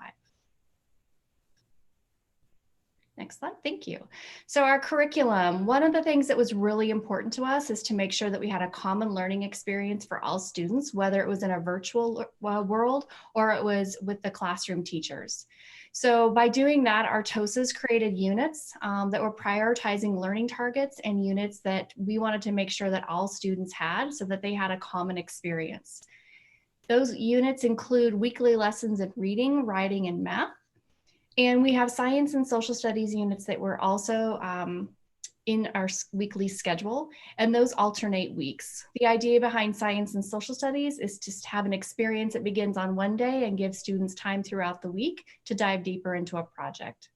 Next slide, thank you. So our curriculum, one of the things that was really important to us is to make sure that we had a common learning experience for all students, whether it was in a virtual world or it was with the classroom teachers. So by doing that, our TOSAs created units that were prioritizing learning targets and units that we wanted to make sure that all students had so that they had a common experience. Those units include weekly lessons in reading, writing, and math. And we have science and social studies units that were also in our weekly schedule, and those alternate weeks. The idea behind science and social studies is to have an experience that begins on one day and give students time throughout the week to dive deeper into a project.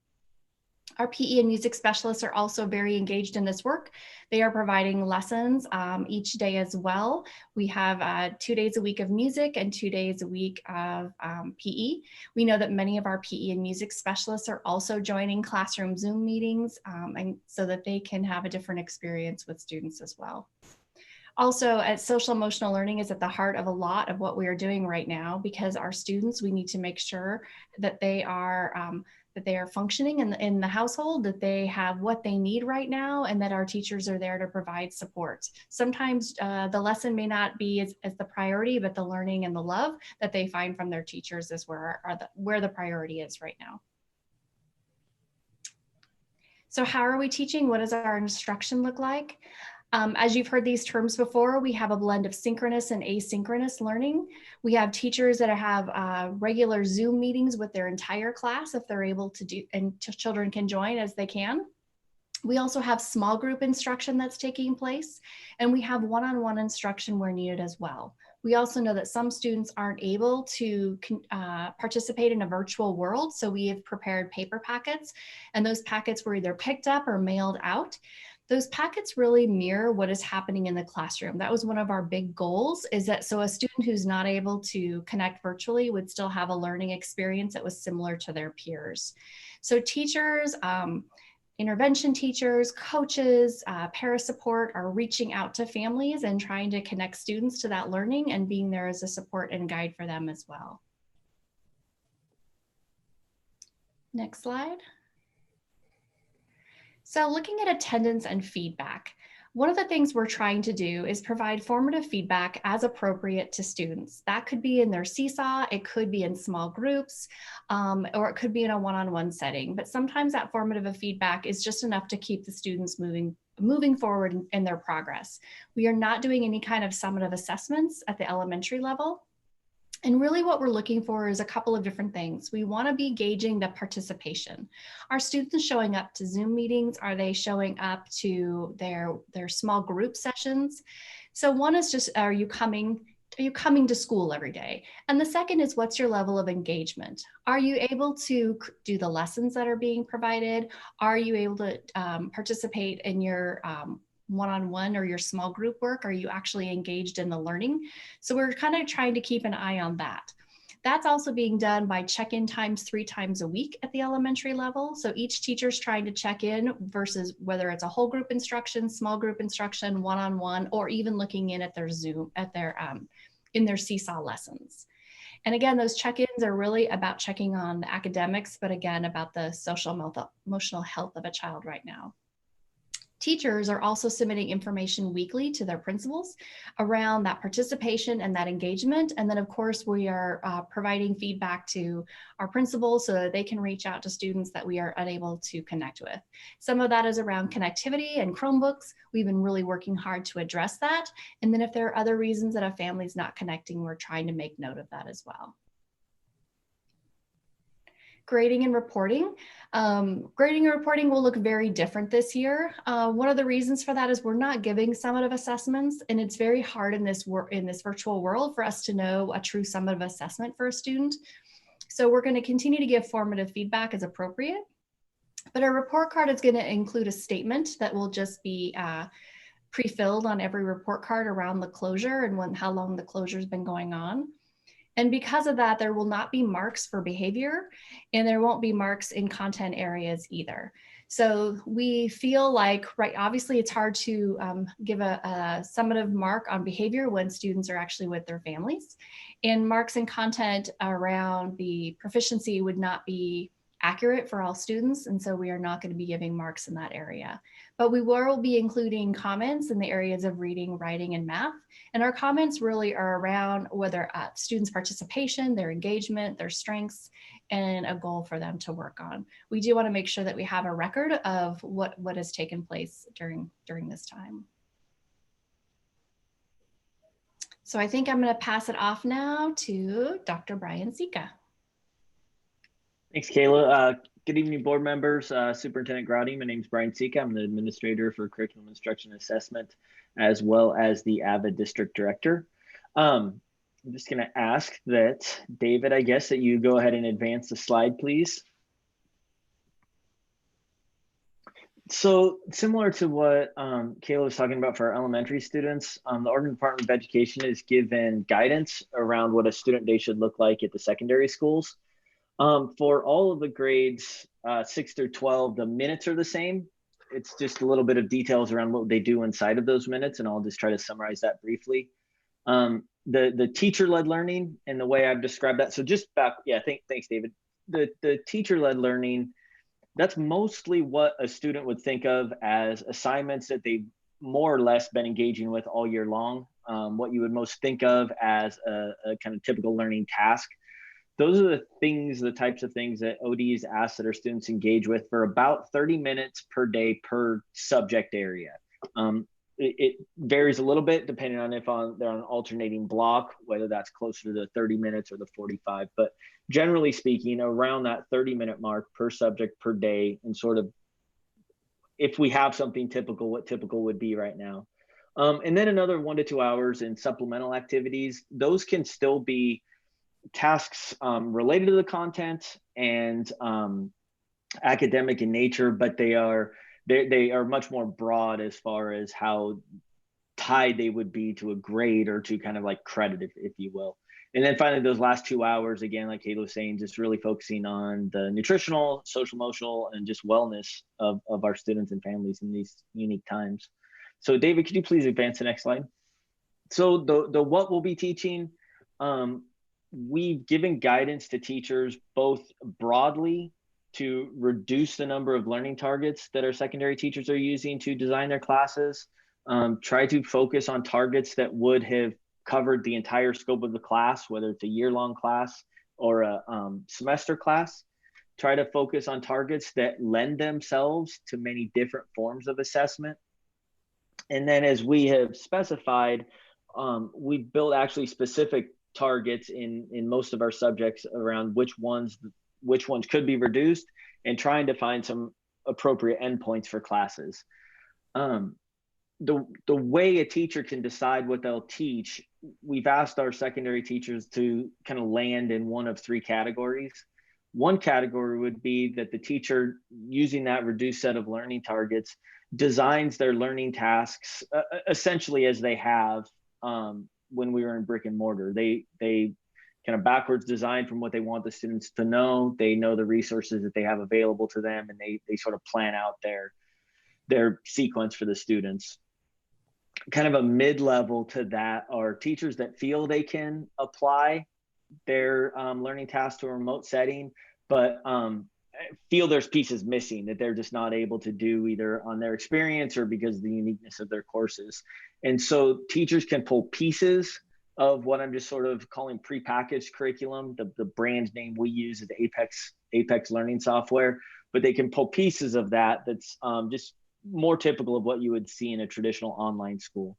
Our PE and music specialists are also very engaged in this work. They are providing lessons each day as well. We have 2 days a week of music and 2 days a week of PE. We know that many of our PE and music specialists are also joining classroom Zoom meetings and so that they can have a different experience with students as well. Also, social emotional learning is at the heart of a lot of what we are doing right now, because our students, we need to make sure that they are functioning in the household, that they have what they need right now, and that our teachers are there to provide support. Sometimes the lesson may not be as the priority, but the learning and the love that they find from their teachers is where the priority is right now. So how are we teaching? What does our instruction look like? As you've heard these terms before, we have a blend of synchronous and asynchronous learning. We have teachers that have regular Zoom meetings with their entire class if they're able to do, and children can join as they can. We also have small group instruction that's taking place, and we have one-on-one instruction where needed as well. We also know that some students aren't able to participate in a virtual world, so we have prepared paper packets, and those packets were either picked up or mailed out. Those packets really mirror what is happening in the classroom. That was one of our big goals, is that so a student who's not able to connect virtually would still have a learning experience that was similar to their peers. So teachers, intervention teachers, coaches, para support are reaching out to families and trying to connect students to that learning and being there as a support and guide for them as well. Next slide. So looking at attendance and feedback, one of the things we're trying to do is provide formative feedback as appropriate to students. That could be in their seesaw, it could be in small groups, or it could be in a one-on-one setting. But sometimes that formative feedback is just enough to keep the students moving forward in their progress. We are not doing any kind of summative assessments at the elementary level. And really what we're looking for is a couple of different things. We want to be gauging the participation. Are students showing up to Zoom meetings? Are they showing up to their small group sessions? So one is just, are you coming to school every day? And the second is, what's your level of engagement? Are you able to do the lessons that are being provided? Are you able to participate in your one-on-one or your small group work? Are you actually engaged in the learning? So we're kind of trying to keep an eye on that. That's also being done by check-in times 3 times a week at the elementary level. So each teacher's trying to check in versus whether it's a whole group instruction, small group instruction, one-on-one, or even looking in at their Zoom, in their seesaw lessons. And again, those check-ins are really about checking on the academics, but again, about the social emotional health of a child right now. Teachers are also submitting information weekly to their principals around that participation and that engagement. And then of course, we are providing feedback to our principals so that they can reach out to students that we are unable to connect with. Some of that is around connectivity and Chromebooks. We've been really working hard to address that. And then if there are other reasons that a family's not connecting, we're trying to make note of that as well. Grading and reporting. Grading and reporting will look very different this year. One of the reasons for that is we're not giving summative assessments, and it's very hard in this virtual world for us to know a true summative assessment for a student. So we're going to continue to give formative feedback as appropriate, but our report card is going to include a statement that will just be pre-filled on every report card around the closure and how long the closure has been going on. And because of that, there will not be marks for behavior, and there won't be marks in content areas either. So we feel like, right, obviously it's hard to give a summative mark on behavior when students are actually with their families. And marks and content around the proficiency would not be accurate for all students, and so we are not going to be giving marks in that area. But we will be including comments in the areas of reading, writing, and math. And our comments really are around whether students' participation, their engagement, their strengths, and a goal for them to work on. We do want to make sure that we have a record of what has taken place during this time. So I think I'm going to pass it off now to Dr. Brian Sika. Thanks, Kayla. Good evening, board members, Superintendent Grotty. My name is Brian Sika. I'm the administrator for Curriculum Instruction Assessment, as well as the AVID District Director. I'm just going to ask that, David, I guess that you go ahead and advance the slide, please. So similar to what Kayla was talking about for our elementary students, the Oregon Department of Education has given guidance around what a student day should look like at the secondary schools. For all of the grades 6 through 12, the minutes are the same. It's just a little bit of details around what they do inside of those minutes, and I'll just try to summarize that briefly. The teacher-led learning and the way I've described that. So just back, yeah, thanks, David. The teacher-led learning, that's mostly what a student would think of as assignments that they've more or less been engaging with all year long. What you would most think of as a kind of typical learning task. Those are the types of things that ODs ask that our students engage with for about 30 minutes per day per subject area. It varies a little bit depending on if they're on an alternating block, whether that's closer to the 30 minutes or the 45, but generally speaking, around that 30-minute mark per subject per day, and sort of, if we have something typical, what typical would be right now. And then another 1 to 2 hours in supplemental activities. Those can still be tasks related to the content and academic in nature, but they are much more broad as far as how tied they would be to a grade or to kind of like credit, if you will. And then finally, those last 2 hours, again, like Kayla was saying, just really focusing on the nutritional, social, emotional, and just wellness of our students and families in these unique times. So David, could you please advance the next slide? So the what we'll be teaching, we've given guidance to teachers both broadly to reduce the number of learning targets that our secondary teachers are using to design their classes, try to focus on targets that would have covered the entire scope of the class, whether it's a year-long class or a semester class, try to focus on targets that lend themselves to many different forms of assessment. And then as we have specified, we've built actually specific targets in most of our subjects around which ones could be reduced, and trying to find some appropriate endpoints for classes. The way a teacher can decide what they'll teach, we've asked our secondary teachers to kind of land in one of 3 categories. One category would be that the teacher, using that reduced set of learning targets, designs their learning tasks essentially as they have when we were in brick and mortar. They kind of backwards design from what they want the students to know. They know the resources that they have available to them, and they sort of plan out their sequence for the students. Kind of a mid-level to that are teachers that feel they can apply their learning tasks to a remote setting, but feel there's pieces missing that they're just not able to do, either on their experience or because of the uniqueness of their courses. And so teachers can pull pieces of what I'm just sort of calling prepackaged curriculum. The brand name we use is Apex Learning Software, but they can pull pieces of that's just more typical of what you would see in a traditional online school.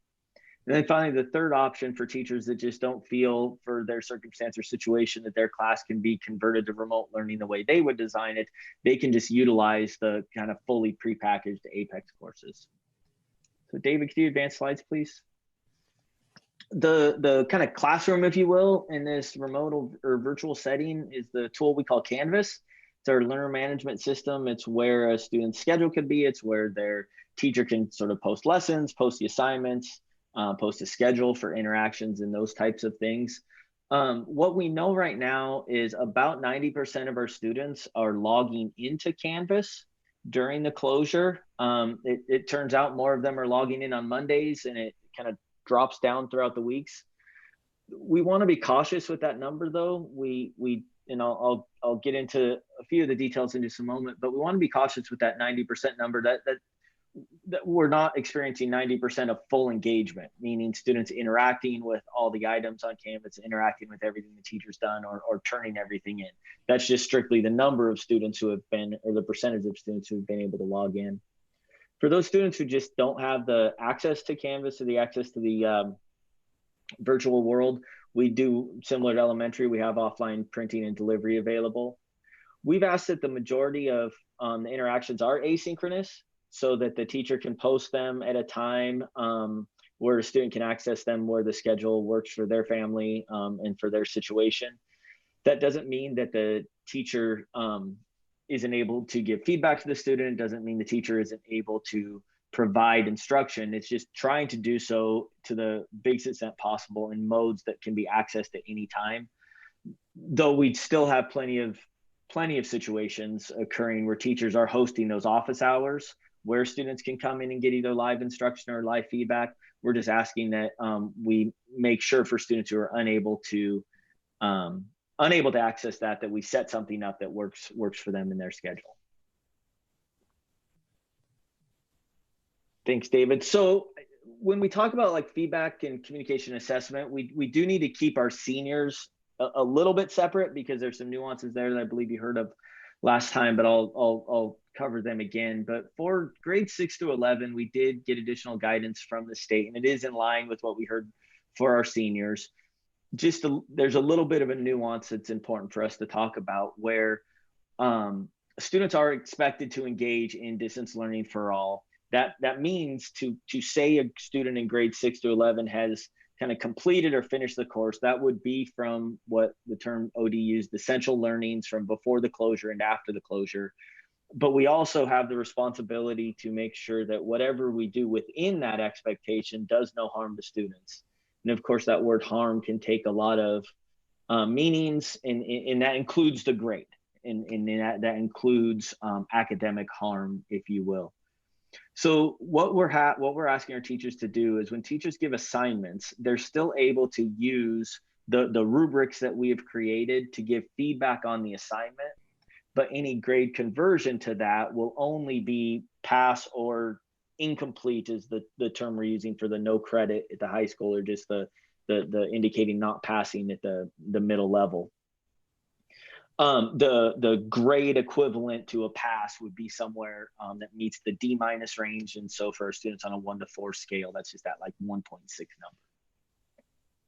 And then finally, the third option for teachers that just don't feel for their circumstance or situation that their class can be converted to remote learning the way they would design it, they can just utilize the kind of fully prepackaged Apex courses. So David, could you advance slides, please? The kind of classroom, if you will, in this remote or virtual setting is the tool we call Canvas. It's our learner management system. It's where a student's schedule could be. It's where their teacher can sort of post lessons, post the assignments, post a schedule for interactions and those types of things. What we know right now is about 90% of our students are logging into Canvas during the closure. It turns out more of them are logging in on Mondays, and it kind of drops down throughout the weeks. We want to be cautious with that number, though. And I'll get into a few of the details in just a moment, but we want to be cautious with that 90% number, that we're not experiencing 90% of full engagement, meaning students interacting with all the items on Canvas, interacting with everything the teacher's done, or turning everything in. That's just strictly the number of students who have been, or the percentage of students who have been able to log in. For those students who just don't have the access to Canvas or the access to the virtual world, we do similar to elementary. We have offline printing and delivery available. We've asked that the majority of the interactions are asynchronous, so that the teacher can post them at a time where a student can access them where the schedule works for their family and for their situation. That doesn't mean that the teacher isn't able to give feedback to the student. It doesn't mean the teacher isn't able to provide instruction. It's just trying to do so to the biggest extent possible in modes that can be accessed at any time. Though we'd still have plenty of situations occurring where teachers are hosting those office hours where students can come in and get either live instruction or live feedback. We're just asking that we make sure for students who are unable to access that we set something up that works for them in their schedule. Thanks, David. So when we talk about like feedback and communication assessment, we do need to keep our seniors a little bit separate because there's some nuances there that I believe you heard of last time, but I'll cover them again. But for grades 6 to 11, we did get additional guidance from the state, and it is in line with what we heard for our seniors. There's a little bit of a nuance that's important for us to talk about where students are expected to engage in distance learning for all. That means to say a student in grade 6 to 11 has kind of completed or finished the course, that would be from what the term OD used, essential learnings from before the closure and after the closure. But we also have the responsibility to make sure that whatever we do within that expectation does no harm to students. And of course, that word harm can take a lot of meanings, and that includes the grade, and that includes academic harm, if you will. So what we're asking our teachers to do is when teachers give assignments, they're still able to use the rubrics that we have created to give feedback on the assignment, but any grade conversion to that will only be pass or incomplete is the term we're using for the no credit at the high school, or just the indicating not passing at the middle level. The grade equivalent to a pass would be somewhere that meets the D- range. And so for our students on a 1 to 4 scale, that's just that like 1.6 number.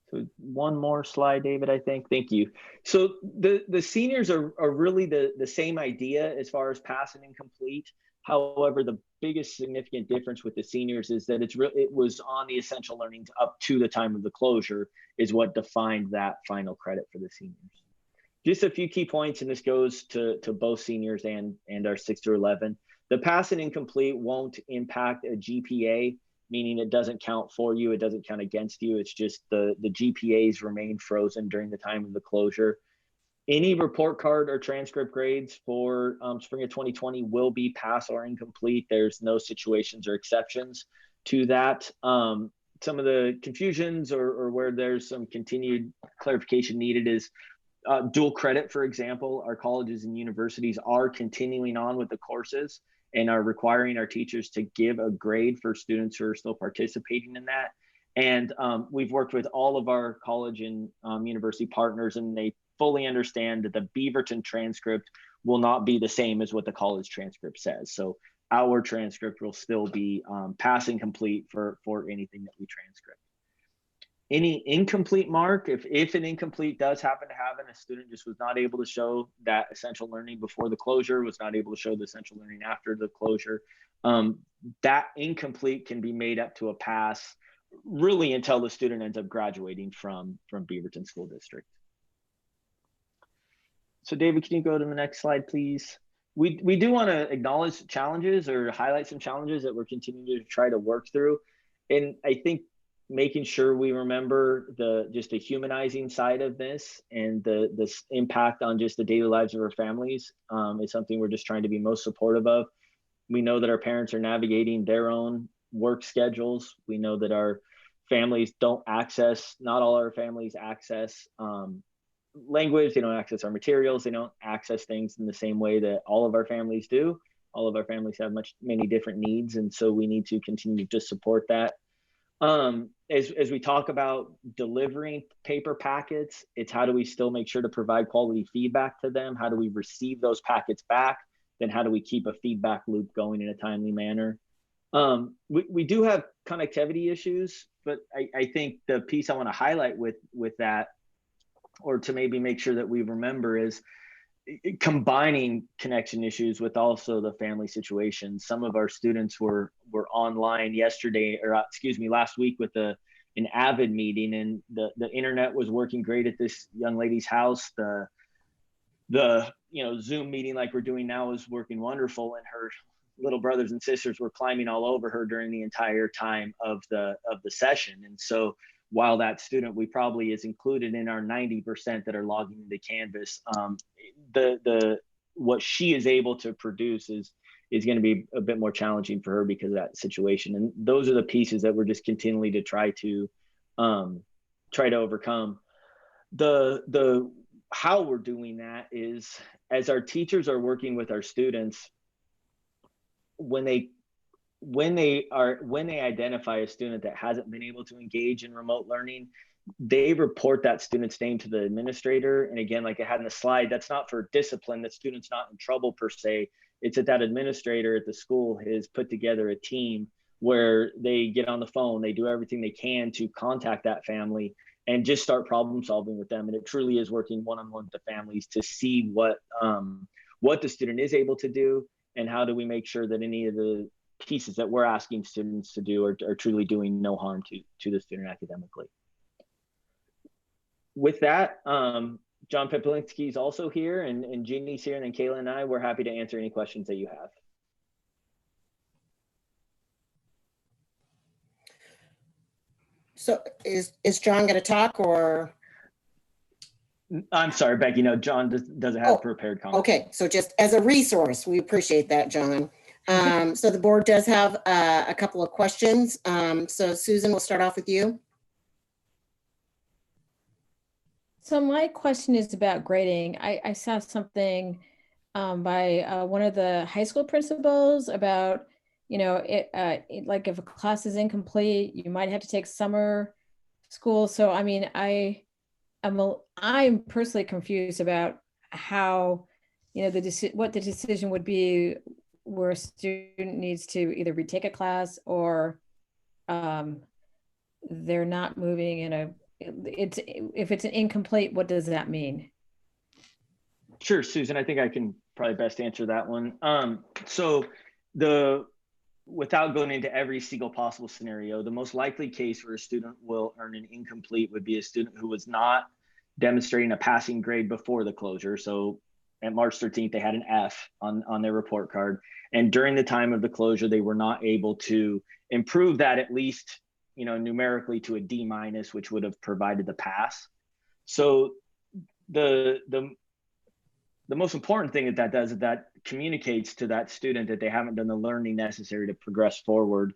So one more slide, David, I think. Thank you. So the seniors are really the same idea as far as pass and incomplete. However, the biggest significant difference with the seniors is that it was on the essential learnings up to the time of the closure is what defined that final credit for the seniors. Just a few key points, and this goes to both seniors and our 6 to 11. The pass and incomplete won't impact a GPA, meaning it doesn't count for you, it doesn't count against you. It's just the GPAs remain frozen during the time of the closure. Any report card or transcript grades for spring of 2020 will be pass or incomplete. There's no situations or exceptions to that. Some of the confusions or where there's some continued clarification needed is dual credit, for example. Our colleges and universities are continuing on with the courses and are requiring our teachers to give a grade for students who are still participating in that. And we've worked with all of our college and university partners, and they fully understand that the Beaverton transcript will not be the same as what the college transcript says. So our transcript will still be pass and complete for anything that we transcript. Any incomplete mark, if an incomplete does happen to happen, a student just was not able to show that essential learning before the closure, was not able to show the essential learning after the closure, that incomplete can be made up to a pass really until the student ends up graduating from Beaverton School District. So David, can you go to the next slide, please? We do want to acknowledge challenges or highlight some challenges that we're continuing to try to work through. And I think making sure we remember just the humanizing side of this and this impact on just the daily lives of our families is something we're just trying to be most supportive of. We know that our parents are navigating their own work schedules. We know that our families not all our families access language, they don't access our materials, they don't access things in the same way that all of our families do. All of our families have many different needs, and so we need to continue to support that. As we talk about delivering paper packets, it's how do we still make sure to provide quality feedback to them? How do we receive those packets back? Then how do we keep a feedback loop going in a timely manner? We do have connectivity issues, but I think the piece I want to highlight with that, or to maybe make sure that we remember, is combining connection issues with also the family situation. Some of our students were online last week with an AVID meeting, and the internet was working great at this young lady's house. the Zoom meeting like we're doing now is working wonderful, and her little brothers and sisters were climbing all over her during the entire time of the session. And so while that student we probably is included in our 90% that are logging into Canvas, the what she is able to produce is going to be a bit more challenging for her because of that situation. And those are the pieces that we're just continually to try to overcome. The how we're doing that is, as our teachers are working with our students, when they identify a student that hasn't been able to engage in remote learning, they report that student's name to the administrator. And again, like I had in the slide, that's not for discipline. The student's not in trouble per se. It's that administrator at the school has put together a team where they get on the phone, they do everything they can to contact that family and just start problem solving with them. And it truly is working one-on-one with the families to see what the student is able to do, and how do we make sure that any of the pieces that we're asking students to do are truly doing no harm to the student academically. With that, John Peplinsky is also here, and Jeannie's here, and then Kayla and I, we're happy to answer any questions that you have. So is John going to talk, or? I'm sorry, Becky. No, John doesn't have prepared comments. Okay, so just as a resource, we appreciate that, John. So the board does have a couple of questions. So Susan, we'll start off with you. So my question is about grading. I saw something by one of the high school principals about, like if a class is incomplete, you might have to take summer school. So I mean, I'm personally confused about how, what the decision would be where a student needs to either retake a class or they're not moving in if it's an incomplete, what does that mean? Sure, Susan, I think I can probably best answer that one. So without going into every single possible scenario, the most likely case where a student will earn an incomplete would be a student who was not demonstrating a passing grade before the closure. So at March 13th, they had an F on their report card. And during the time of the closure, they were not able to improve that at least, numerically to a D-, which would have provided the pass. So the most important thing that does is that communicates to that student that they haven't done the learning necessary to progress forward.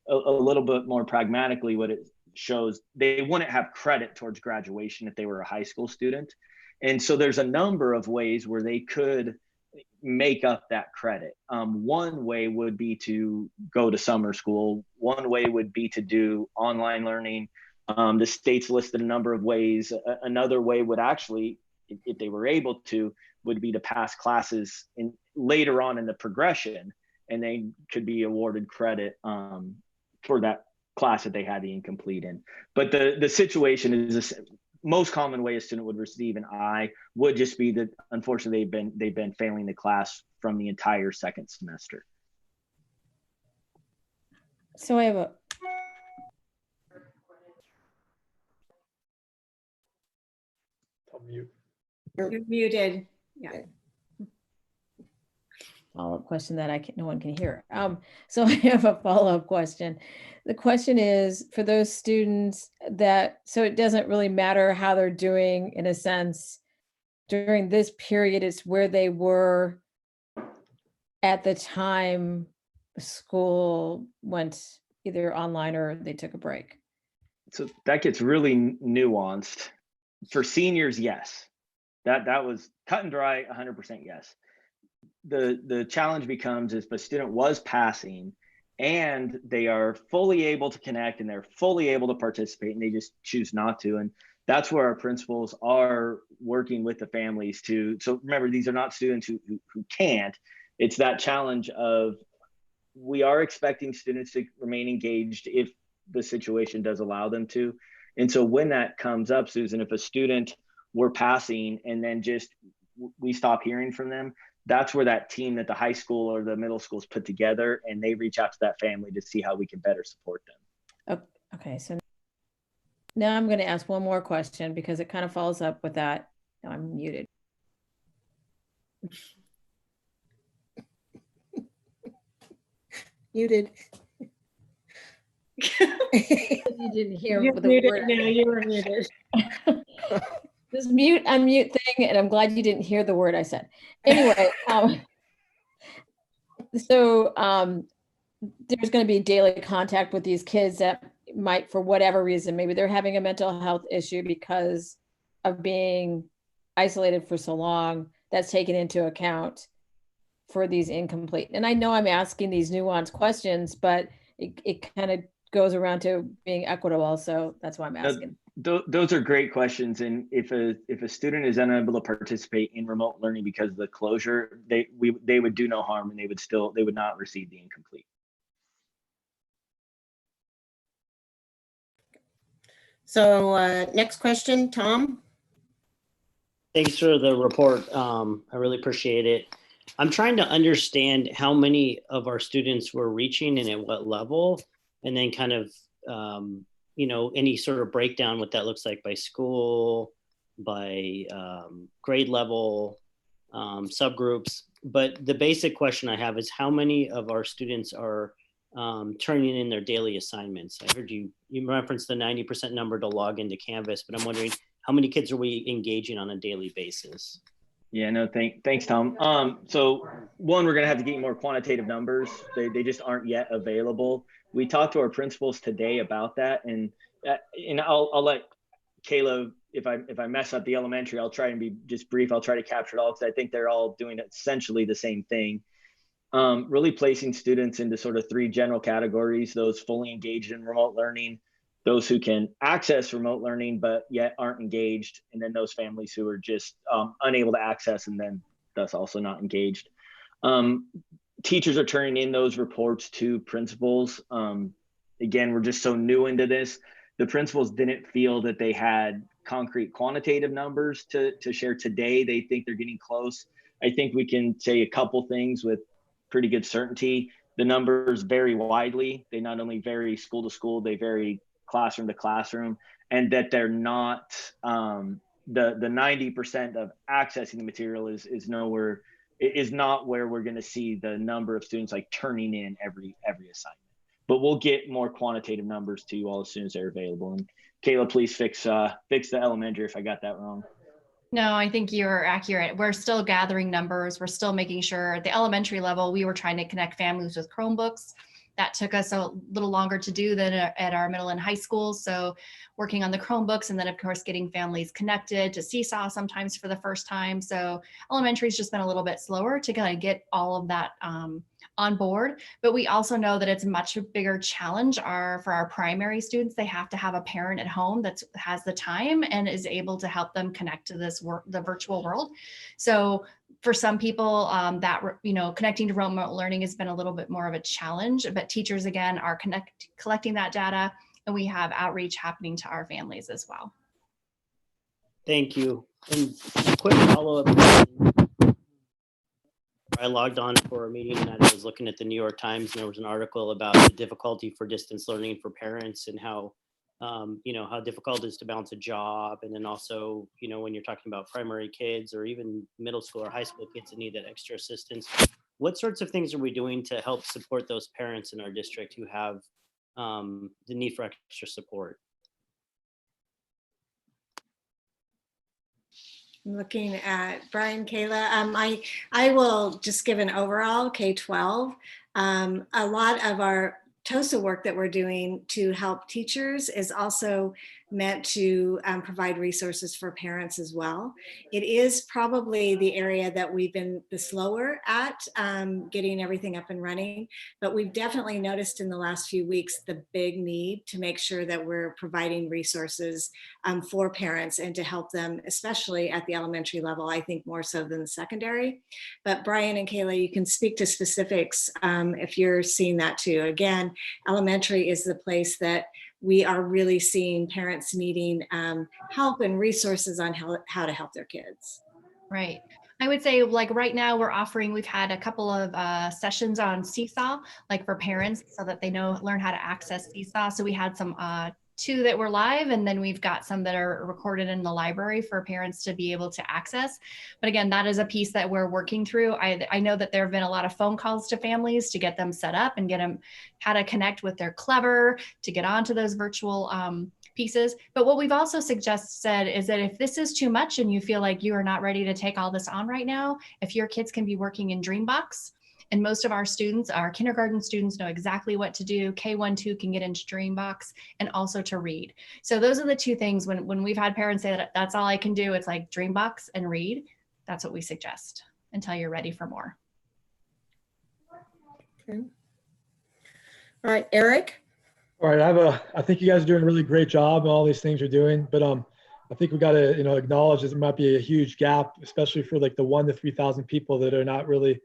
A little bit more pragmatically, what it shows, they wouldn't have credit towards graduation if they were a high school student. And so there's a number of ways where they could make up that credit. One way would be to go to summer school. One way would be to do online learning. The state's listed a number of ways. Another way would actually, if they were able to, would be to pass classes later on in the progression, and they could be awarded credit for that class that they had the incomplete in. But the situation is this: most common way a student would receive an I would just be that unfortunately they've been failing the class from the entire second semester. So I have a You're muted. Yeah. Follow-up question that no one can hear. So I have a follow-up question. The question is for those students so it doesn't really matter how they're doing in a sense during this period, it's where they were at the time school went either online or they took a break. So that gets really nuanced. For seniors, yes. That was cut and dry, 100% yes. The challenge becomes if a student was passing and they are fully able to connect and they're fully able to participate and they just choose not to. And that's where our principals are working with the families so remember, these are not students who can't. It's that challenge of we are expecting students to remain engaged if the situation does allow them to. And so when that comes up, Susan, if a student were passing and then just we stop hearing from them, that's where that team that the high school or the middle schools put together, and they reach out to that family to see how we can better support them. Okay, so now I'm going to ask one more question because it kind of follows up with that. Now I'm muted. Muted. You didn't hear You're the muted word. now. You were muted. This mute, unmute thing, and I'm glad you didn't hear the word I said. Anyway, so there's going to be daily contact with these kids that might, for whatever reason, maybe they're having a mental health issue because of being isolated for so long. That's taken into account for these incomplete. And I know I'm asking these nuanced questions, but it kind of goes around to being equitable. So that's why I'm asking. Those are great questions. And if a student is unable to participate in remote learning because of the closure, they would do no harm, and they would not receive the incomplete. So next question, Tom. Thanks for the report. I really appreciate it. I'm trying to understand how many of our students we're reaching and at what level, and then kind of, any sort of breakdown what that looks like by school, by grade level, subgroups. But the basic question I have is how many of our students are turning in their daily assignments? I heard you referenced the 90% number to log into Canvas, but I'm wondering how many kids are we engaging on a daily basis? Yeah, no, thanks, Tom. So one, we're gonna have to get more quantitative numbers. They just aren't yet available. We talked to our principals today about that, and I'll let Kayla, if I mess up the elementary, I'll try and be just brief. I'll try to capture it all because I think they're all doing essentially the same thing. Really placing students into sort of three general categories: those fully engaged in remote learning, those who can access remote learning but yet aren't engaged, and then those families who are just unable to access and then thus also not engaged. Teachers are turning in those reports to principals. Again, we're just so new into this. The principals didn't feel that they had concrete quantitative numbers to share today. They think they're getting close. I think we can say a couple things with pretty good certainty. The numbers vary widely. They not only vary school to school, they vary classroom to classroom, and that they're not the 90% of accessing the material is not where we're going to see the number of students like turning in every assignment. But we'll get more quantitative numbers to you all as soon as they're available. And Kayla, please fix the elementary if I got that wrong. No, I think you're accurate. We're still gathering numbers. We're still making sure at the elementary level, we were trying to connect families with Chromebooks. That took us a little longer to do than at our middle and high schools. So working on the Chromebooks, and then of course getting families connected to Seesaw sometimes for the first time. So elementary's just been a little bit slower to kind of get all of that on board. But we also know that it's a much bigger challenge for our primary students. They have to have a parent at home that has the time and is able to help them connect to the virtual world. So for some people, connecting to remote learning has been a little bit more of a challenge, but teachers again are collecting that data, and we have outreach happening to our families as well. Thank you. And a quick follow-up. I logged on for a meeting and I was looking at the New York Times, and there was an article about the difficulty for distance learning for parents and how difficult it is to balance a job. And then also, when you're talking about primary kids or even middle school or high school kids that need that extra assistance, what sorts of things are we doing to help support those parents in our district who have the need for extra support? I'm looking at Brian, Kayla. I will just give an overall K-12. A lot of our TOSA work that we're doing to help teachers is also meant to provide resources for parents as well. It is probably the area that we've been the slower at getting everything up and running, but we've definitely noticed in the last few weeks the big need to make sure that we're providing resources for parents and to help them, especially at the elementary level, I think more so than the secondary. But Brian and Kayla, you can speak to specifics if you're seeing that too. Again, elementary is the place that we are really seeing parents needing help and resources on how to help their kids. Right. I would say like right now we've had a couple of sessions on Seesaw, like for parents so that they learn how to access Seesaw. So we had some 2 that were live, and then we've got some that are recorded in the library for parents to be able to access. But again, that is a piece that we're working through. I know that there have been a lot of phone calls to families to get them set up and get them how to connect with their Clever to get onto those virtual pieces. But what we've also said is that if this is too much and you feel like you are not ready to take all this on right now, if your kids can be working in Dreambox, and most of our students, our kindergarten students, know exactly what to do. K1, 2 can get into Dreambox and also to read. So those are the 2 things when we've had parents say that that's all I can do, it's like Dreambox and read. That's what we suggest until you're ready for more. Okay. All right, Eric. All right, I think you guys are doing a really great job in all these things you're doing, but I think we got to acknowledge that there might be a huge gap, especially for like the 1,000 to 3,000 people that are not really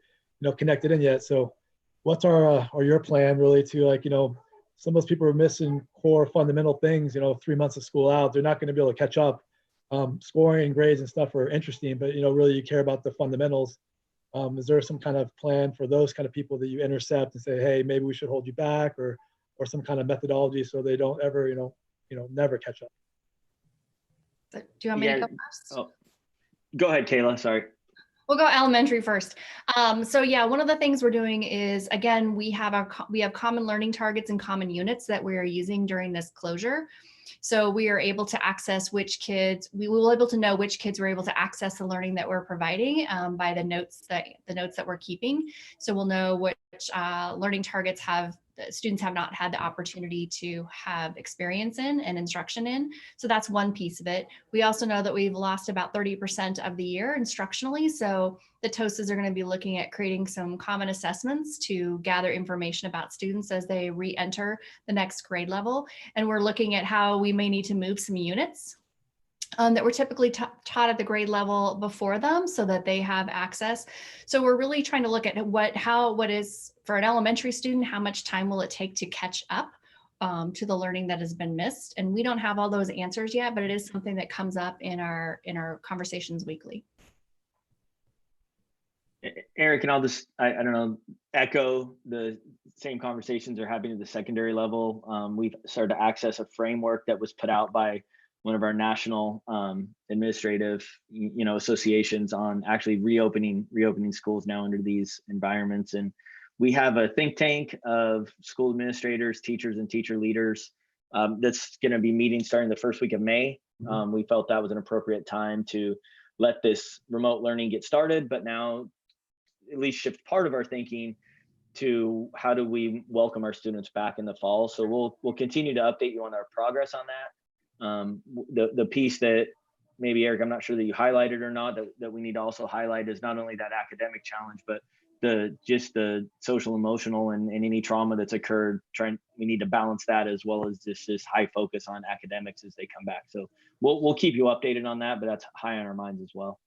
connected in yet. So what's our or your plan really to some of those people are missing core fundamental things, 3 months of school out, they're not going to be able to catch up. Scoring and grades and stuff are interesting, but really you care about the fundamentals. Is there some kind of plan for those kind of people that you intercept and say, hey, maybe we should hold you back, or some kind of methodology so they don't ever, never catch up? Do you want me to go first? Oh, go ahead, Kayla, sorry. We'll go elementary first. So yeah, one of the things we're doing is, again, we have common learning targets and common units that we are using during this closure. So we are able to access which kids, we will be able to know which kids were able to access the learning that we're providing by the notes that we're keeping. So we'll know which learning targets students have not had the opportunity to have experience in and instruction in. So that's one piece of it. We also know that we've lost about 30% of the year instructionally. So the TOSAs are going to be looking at creating some common assessments to gather information about students as they re-enter the next grade level. And we're looking at how we may need to move some units that were typically taught at the grade level before them so that they have access. So we're really trying to look at what is for an elementary student, how much time will it take to catch up to the learning that has been missed? And we don't have all those answers yet, but it is something that comes up in our conversations weekly. Eric, and I'll just, I don't know, echo the same conversations are happening at the secondary level. We've started to access a framework that was put out by one of our national administrative, associations on actually reopening schools now under these environments. And we have a think tank of school administrators, teachers, and teacher leaders that's going to be meeting starting the first week of May. We felt that was an appropriate time to let this remote learning get started, but now at least shift part of our thinking to how do we welcome our students back in the fall. So we'll continue to update you on our progress on that. The piece that maybe, Eric, I'm not sure that you highlighted or not, that we need to also highlight is not only that academic challenge, but just the social, emotional, and any trauma that's occurred. We need to balance that, as well as this high focus on academics as they come back. So we'll keep you updated on that, but that's high on our minds as well.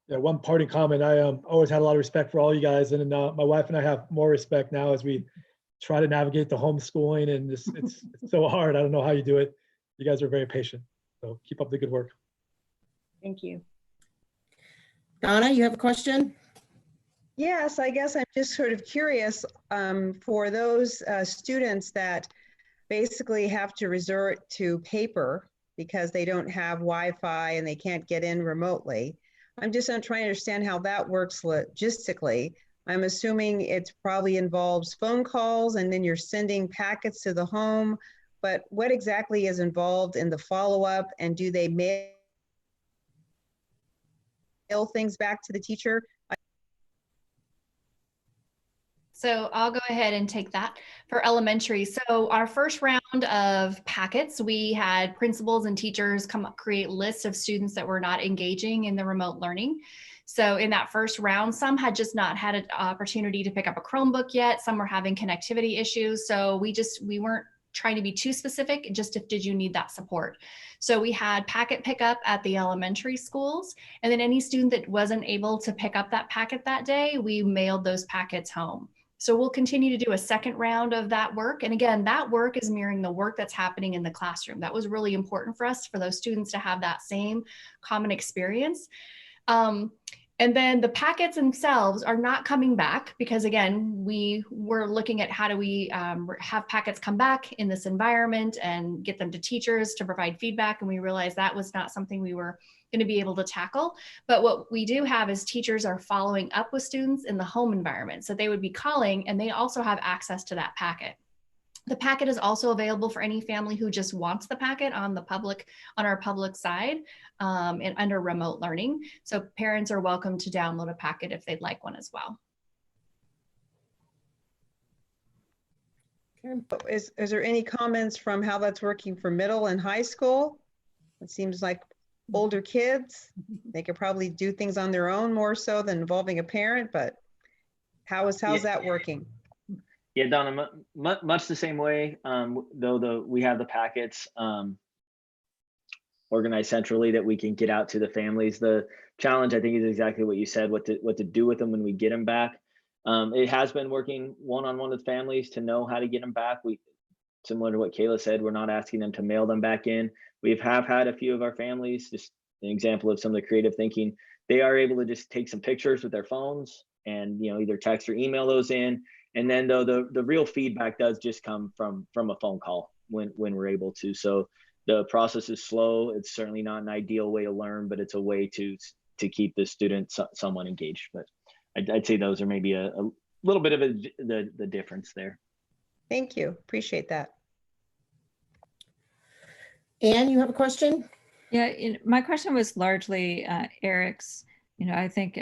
Yeah, one parting comment. I always had a lot of respect for all you guys, and my wife and I have more respect now as we try to navigate the homeschooling, and it's so hard. I don't know how you do it. You guys are very patient, so keep up the good work. Thank you. Donna, you have a question? Yes, I guess I'm just sort of curious for those students that basically have to resort to paper because they don't have Wi-Fi and they can't get in remotely. I'm just trying to understand how that works logistically. I'm assuming it probably involves phone calls and then you're sending packets to the home, but what exactly is involved in the follow-up, and do they mail things back to the teacher? So I'll go ahead and take that for elementary. So our first round of packets, we had principals and teachers create lists of students that were not engaging in the remote learning. So in that first round, some had just not had an opportunity to pick up a Chromebook yet. Some were having connectivity issues. So we weren't trying to be too specific, just did you need that support? So we had packet pickup at the elementary schools, and then any student that wasn't able to pick up that packet that day, we mailed those packets home. So we'll continue to do a second round of that work. And again, that work is mirroring the work that's happening in the classroom. That was really important for us, for those students to have that same common experience. And then the packets themselves are not coming back because, again, we were looking at how do we have packets come back in this environment and get them to teachers to provide feedback. And we realized that was not something we were going to be able to tackle. But what we do have is teachers are following up with students in the home environment. So they would be calling and they also have access to that packet. The packet is also available for any family who just wants the packet on our public side and under remote learning. So parents are welcome to download a packet if they'd like one as well. Is there any comments from how that's working for middle and high school? It seems like older kids, they could probably do things on their own more so than involving a parent, but how's that working? Yeah, Donna, much the same way, though we have the packets organized centrally that we can get out to the families. The challenge, I think, is exactly what you said, what to do with them when we get them back. It has been working one-on-one with families to know how to get them back. Similar to what Kayla said, we're not asking them to mail them back in. We have had a few of our families, just an example of some of the creative thinking, they are able to just take some pictures with their phones and either text or email those in. And then though the real feedback does just come from a phone call when we're able to. So the process is slow. It's certainly not an ideal way to learn, but it's a way to keep the student somewhat engaged. But I'd say those are maybe a little bit of the difference there. Thank you. Appreciate that. Anne, you have a question? Yeah, my question was largely Eric's. I think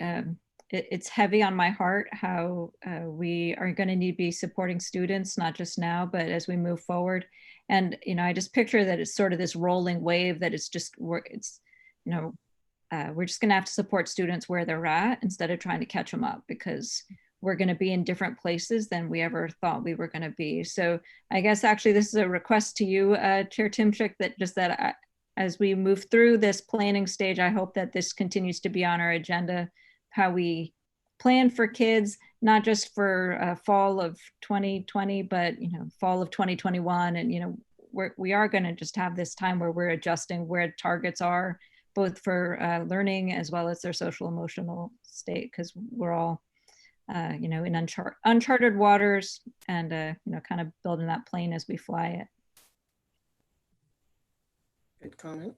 it's heavy on my heart how we are going to need to be supporting students, not just now, but as we move forward. And, I just picture that it's sort of this rolling wave that we're just going to have to support students where they're at instead of trying to catch them up, because we're going to be in different places than we ever thought we were going to be. So I guess actually this is a request to you, Chair Timchik, that as we move through this planning stage, I hope that this continues to be on our agenda, how we plan for kids, not just for fall of 2020, but fall of 2021. And we are going to just have this time where we're adjusting where targets are, both for learning as well as their social emotional state, because we're all in uncharted waters, and kind of building that plane as we fly it. Good comment.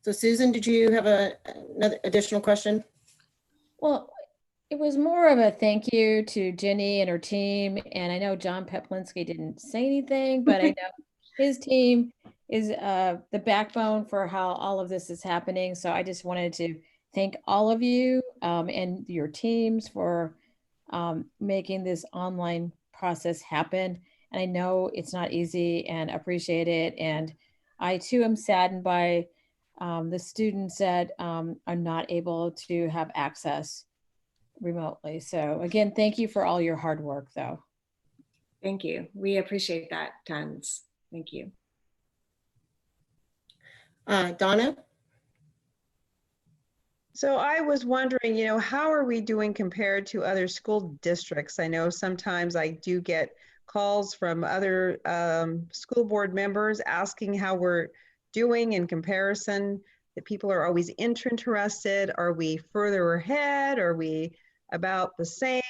So Susan, did you have another additional question? Well, it was more of a thank you to Jenny and her team. And I know John Peplinski didn't say anything, but I know his team is the backbone for how all of this is happening. So I just wanted to thank all of you and your teams for making this online process happen. And I know it's not easy, and appreciate it. And I too am saddened by the students that are not able to have access remotely. So again, thank you for all your hard work though. Thank you. We appreciate that tons. Thank you. Donna? So I was wondering, how are we doing compared to other school districts? I know sometimes I do get calls from other school board members asking how we're doing in comparison. That people are always interested. Are we further ahead? Are we about the same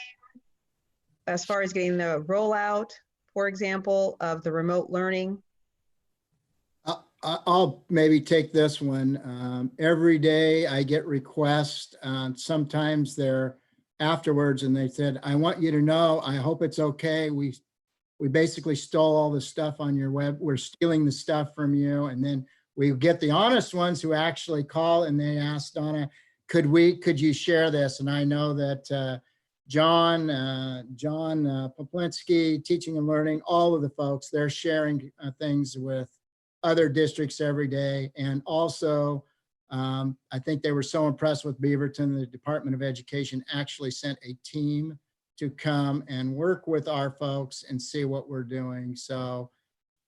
as far as getting the rollout, for example, of the remote learning? I'll maybe take this one. Every day I get requests. Sometimes they're afterwards and they said, I want you to know, I hope it's okay. We basically stole all the stuff on your web. We're stealing the stuff from you. And then we get the honest ones who actually call and they ask Donna, could you share this? And I know that John Poplinski, Teaching and Learning, all of the folks, they're sharing things with other districts every day. And also, I think they were so impressed with Beaverton, the Department of Education actually sent a team to come and work with our folks and see what we're doing. So,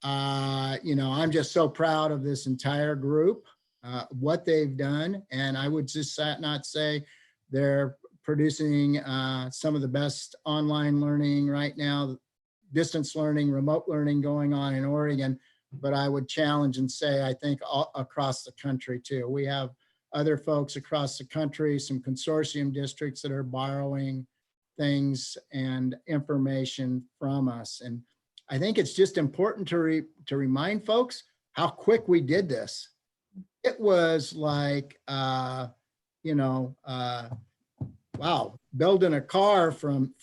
I'm just so proud of this entire group, what they've done. And I would just not say they're producing some of the best online learning right now, distance learning, remote learning going on in Oregon. But I would challenge and say, I think all across the country too. We have other folks across the country, some consortium districts that are borrowing things and information from us. And I think it's just important to remind folks how quick we did this. It was like, wow, building a car from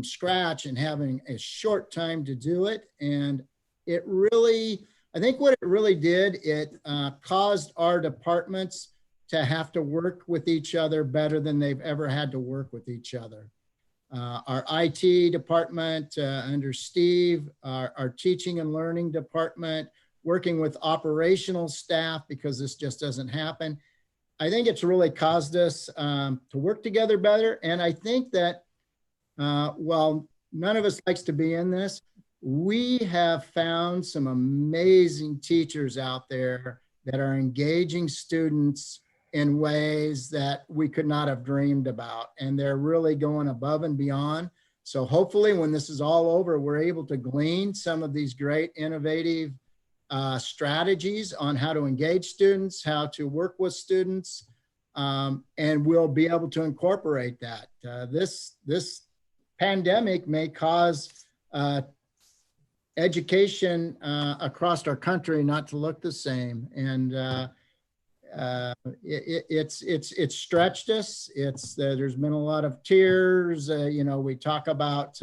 scratch and having a short time to do it. And it really, I think what it really did, it caused our departments to have to work with each other better than they've ever had to work with each other. Our IT department under Steve, our teaching and learning department, working with operational staff, because this just doesn't happen. I think it's really caused us to work together better. And I think that while none of us likes to be in this, we have found some amazing teachers out there that are engaging students in ways that we could not have dreamed about. And they're really going above and beyond. So hopefully when this is all over, we're able to glean some of these great innovative strategies on how to engage students, how to work with students, and we'll be able to incorporate that. This pandemic may cause education across our country not to look the same, and it's stretched us. There's been a lot of tears. We talk about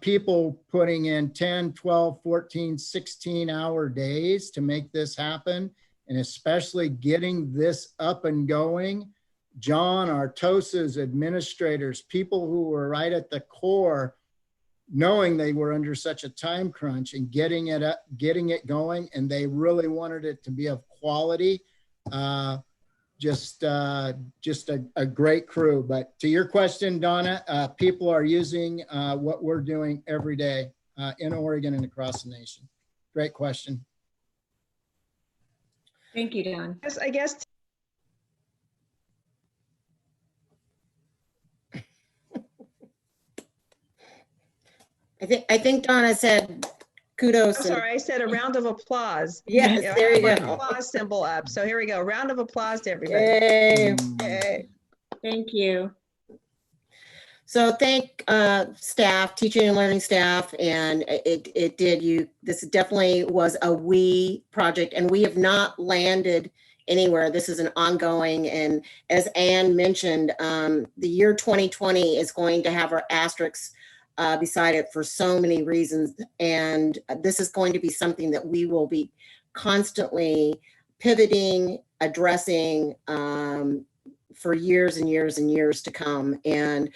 people putting in 10, 12, 14, 16-hour days to make this happen, and especially getting this up and going. John, our TOSAs, administrators, people who were right at the core, knowing they were under such a time crunch and getting it up, getting it going, and they really wanted it to be of quality. Just a great crew. But to your question, Donna, people are using what we're doing every day in Oregon and across the nation. Great question. Thank you, Don. Yes, I guess. I think Donna said kudos. I'm sorry, I said a round of applause. Yes, Yeah, there you I have go. my applause symbol up. So here we go. Round of applause to everybody. Yay. Yay. Thank you. So thank staff, teaching and learning staff, and this definitely was a we project, and we have not landed anywhere. This is an ongoing, and as Anne mentioned, the year 2020 is going to have our asterisks beside it for so many reasons. And this is going to be something that we will be constantly pivoting, addressing for years and years and years to come. And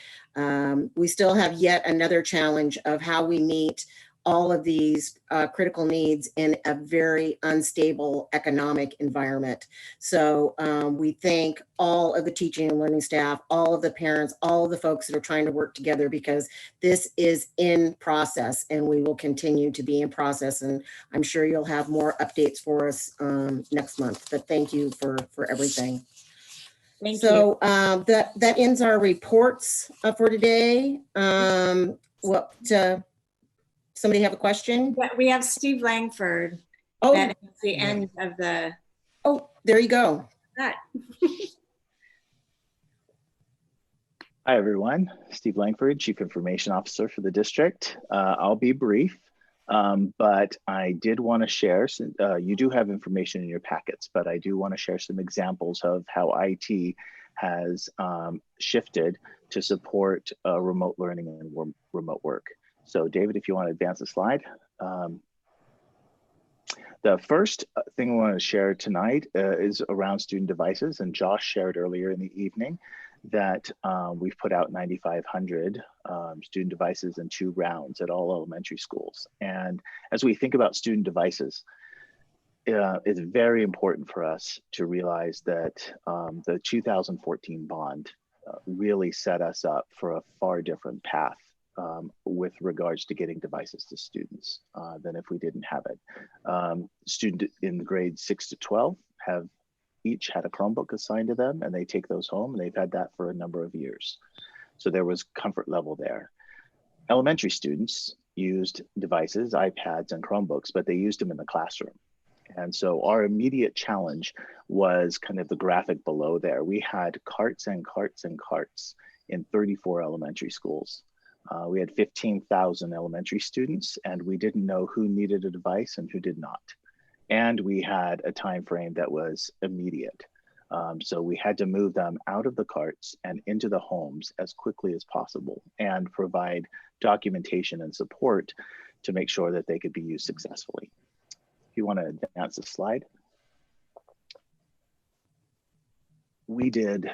we still have yet another challenge of how we meet all of these critical needs in a very unstable economic environment. So we thank all of the teaching and learning staff, all of the parents, all of the folks that are trying to work together, because this is in process and we will continue to be in process. And I'm sure you'll have more updates for us next month, but thank you for everything. Thank you. That ends our reports for today. Somebody have a question? Yeah, we have Steve Langford. Oh, at the end of the. Oh, there you go. That. Hi, everyone. Steve Langford, Chief Information Officer for the district. I'll be brief, but I did want to share, you do have information in your packets, but I do want to share some examples of how IT has shifted to support remote learning and remote work. So David, if you want to advance the slide. The first thing I want to share tonight is around student devices, and Josh shared earlier in the evening that we've put out 9,500 student devices in 2 rounds at all elementary schools. And as we think about student devices, it's very important for us to realize that the 2014 bond really set us up for a far different path with regards to getting devices to students than if we didn't have it. Students in grades 6 to 12 have each had a Chromebook assigned to them, and they take those home, and they've had that for a number of years. So there was comfort level there. Elementary students used devices, iPads and Chromebooks, but they used them in the classroom. And so our immediate challenge was kind of the graphic below there. We had carts and carts and carts in 34 elementary schools. We had 15,000 elementary students, and we didn't know who needed a device and who did not. And we had a time frame that was immediate. So we had to move them out of the carts and into the homes as quickly as possible and provide documentation and support to make sure that they could be used successfully. If you want to advance the slide. We did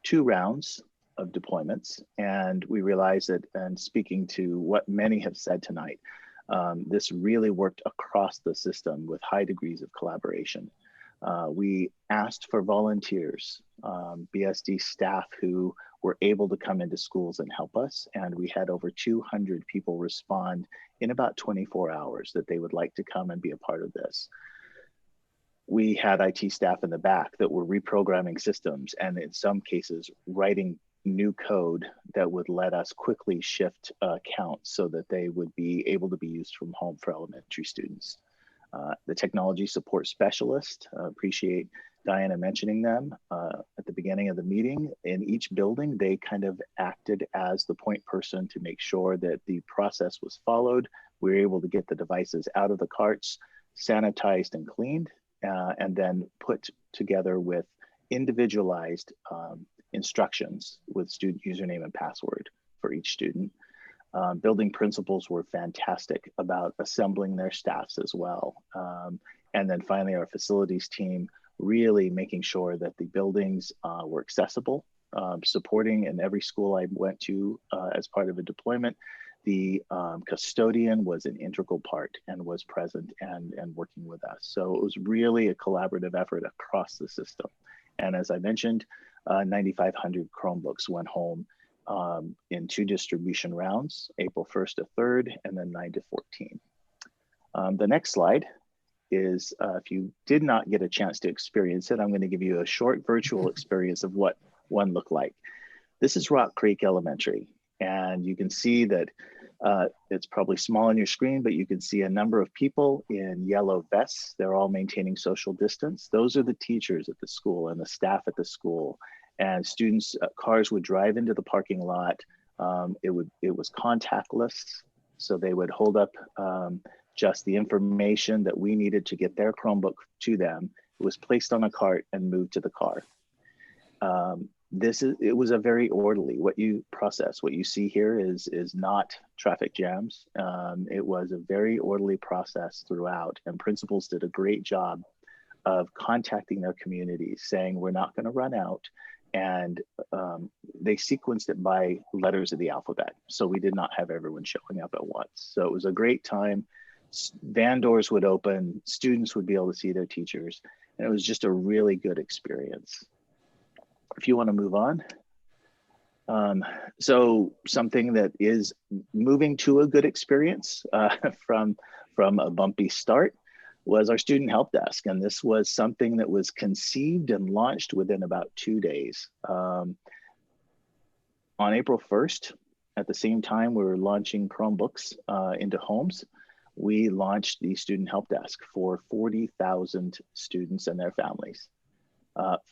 2 rounds of deployments, and we realized that, and speaking to what many have said tonight, this really worked across the system with high degrees of collaboration. We asked for volunteers, BSD staff who were able to come into schools and help us, and we had over 200 people respond in about 24 hours that they would like to come and be a part of this. We had IT staff in the back that were reprogramming systems, and in some cases writing new code that would let us quickly shift counts so that they would be able to be used from home for elementary students. The technology support specialist, appreciate Diana mentioning them at the beginning of the meeting. In each building, they kind of acted as the point person to make sure that the process was followed. We were able to get the devices out of the carts, sanitized and cleaned, and then put together with individualized instructions with student username and password for each student. Building principals were fantastic about assembling their staffs as well. And then finally, our facilities team really making sure that the buildings were accessible, supporting in every school I went to as part of a deployment. The custodian was an integral part and was present and working with us. So it was really a collaborative effort across the system. And as I mentioned, 9,500 Chromebooks went home in 2 distribution rounds, April 1st to 3rd, and then 9 to 14. The next slide is, if you did not get a chance to experience it, I'm going to give you a short virtual experience of what one looked like. This is Rock Creek Elementary, and you can see that it's probably small on your screen, but you can see a number of people in yellow vests. They're all maintaining social distance. Those are the teachers at the school and the staff at the school. And students, cars would drive into the parking lot. It was contactless, so they would hold up just the information that we needed to get their Chromebook to them. It was placed on a cart and moved to the car. It was a very orderly, what you see here is not traffic jams. It was a very orderly process throughout, and principals did a great job of contacting their communities, saying we're not going to run out. And they sequenced it by letters of the alphabet. So we did not have everyone showing up at once. So it was a great time. Van doors would open, students would be able to see their teachers. And it was just a really good experience. If you want to move on. So something that is moving to a good experience from a bumpy start was our student help desk. And this was something that was conceived and launched within about 2 days. On April 1st, at the same time we were launching Chromebooks into homes, we launched the student help desk for 40,000 students and their families.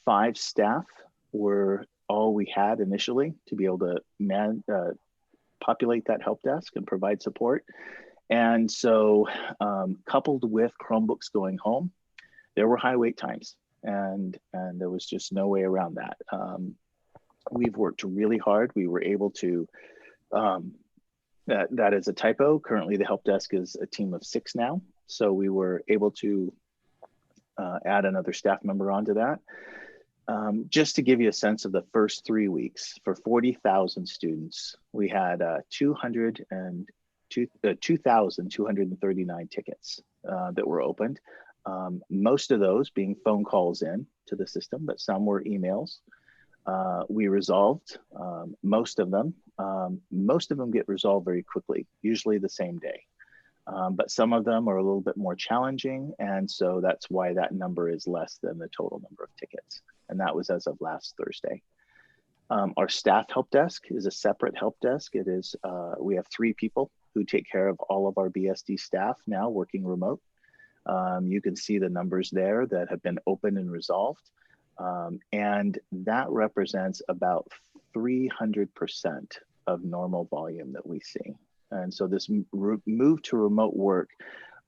5 staff were all we had initially to be able to populate that help desk and provide support. And so coupled with Chromebooks going home, there were high wait times, and there was just no way around that. We've worked really hard. We were able to, that is a typo. Currently the help desk is a team of 6 now. So we were able to add another staff member onto that. Just to give you a sense of the first 3 weeks, for 40,000 students, we had 2,239 tickets that were opened. Most of those being phone calls in to the system, but some were emails. We resolved most of them. Most of them get resolved very quickly, usually the same day. But some of them are a little bit more challenging, and so that's why that number is less than the total number of tickets. And that was as of last Thursday. Our staff help desk is a separate help desk. It is, we have 3 people who take care of all of our BSD staff now working remote. You can see the numbers there that have been opened and resolved. And that represents about 300% of normal volume that we see. And so this move to remote work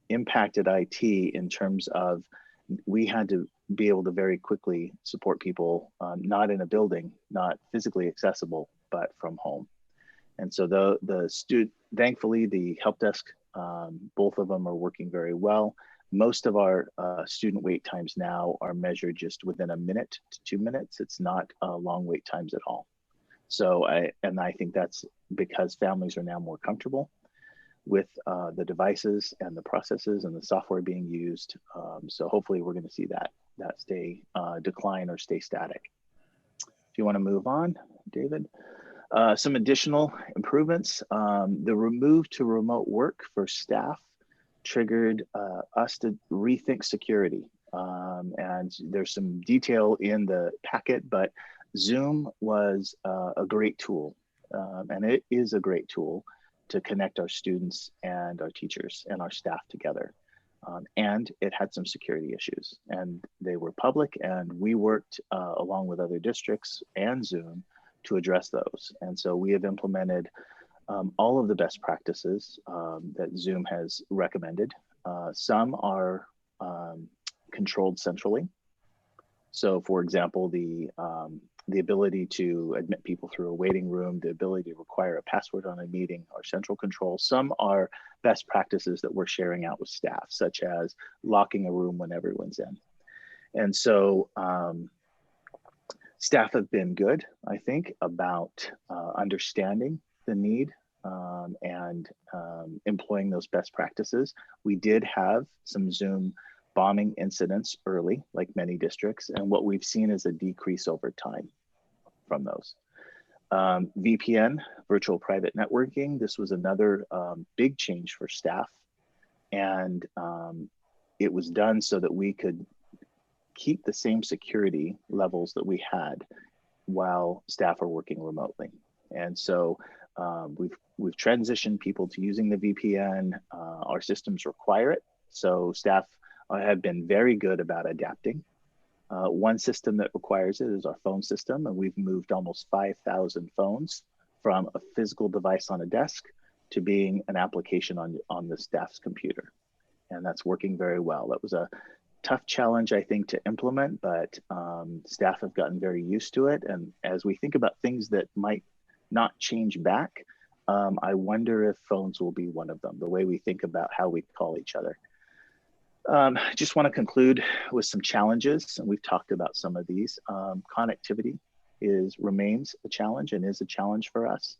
impacted IT in terms of we had to be able to very quickly support people, not in a building, not physically accessible, but from home. And so thankfully, the help desk, both of them are working very well. Most of our student wait times now are measured just within a minute to 2 minutes. It's not long wait times at all. So I think that's because families are now more comfortable with the devices and the processes and the software being used. So hopefully we're going to see that stay decline or stay static. If you want to move on, David. Some additional improvements. The move to remote work for staff triggered us to rethink security. And there's some detail in the packet, but Zoom was a great tool. And it is a great tool to connect our students and our teachers and our staff together. And it had some security issues, and they were public, and we worked along with other districts and Zoom to address those. And so we have implemented all of the best practices that Zoom has recommended. Some are controlled centrally. So for example, the ability to admit people through a waiting room, the ability to require a password on a meeting are central control. Some are best practices that we're sharing out with staff, such as locking a room when everyone's in. And so staff have been good, I think, about understanding the need and employing those best practices. We did have some Zoom bombing incidents early, like many districts, and what we've seen is a decrease over time from those. VPN, virtual private networking, this was another big change for staff, and it was done so that we could keep the same security levels that we had while staff are working remotely. And so we've transitioned people to using the VPN. Our systems require it, so staff have been very good about adapting. One system that requires it is our phone system, and we've moved almost 5,000 phones from a physical device on a desk to being an application on the staff's computer. And that's working very well. That was a tough challenge, I think, to implement, but staff have gotten very used to it. And as we think about things that might not change back, I wonder if phones will be one of them, the way we think about how we call each other. I just want to conclude with some challenges, and we've talked about some of these. Connectivity remains a challenge and is a challenge for us.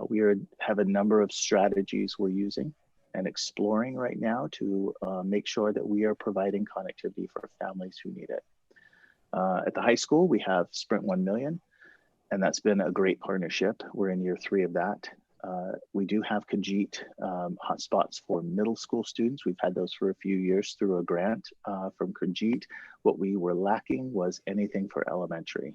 We have a number of strategies we're using and exploring right now to make sure that we are providing connectivity for families who need it. At the high school, we have Sprint 1 Million, and that's been a great partnership. We're in year 3 of that. We do have Khajiit hotspots for middle school students. We've had those for a few years through a grant from Khajiit. What we were lacking was anything for elementary.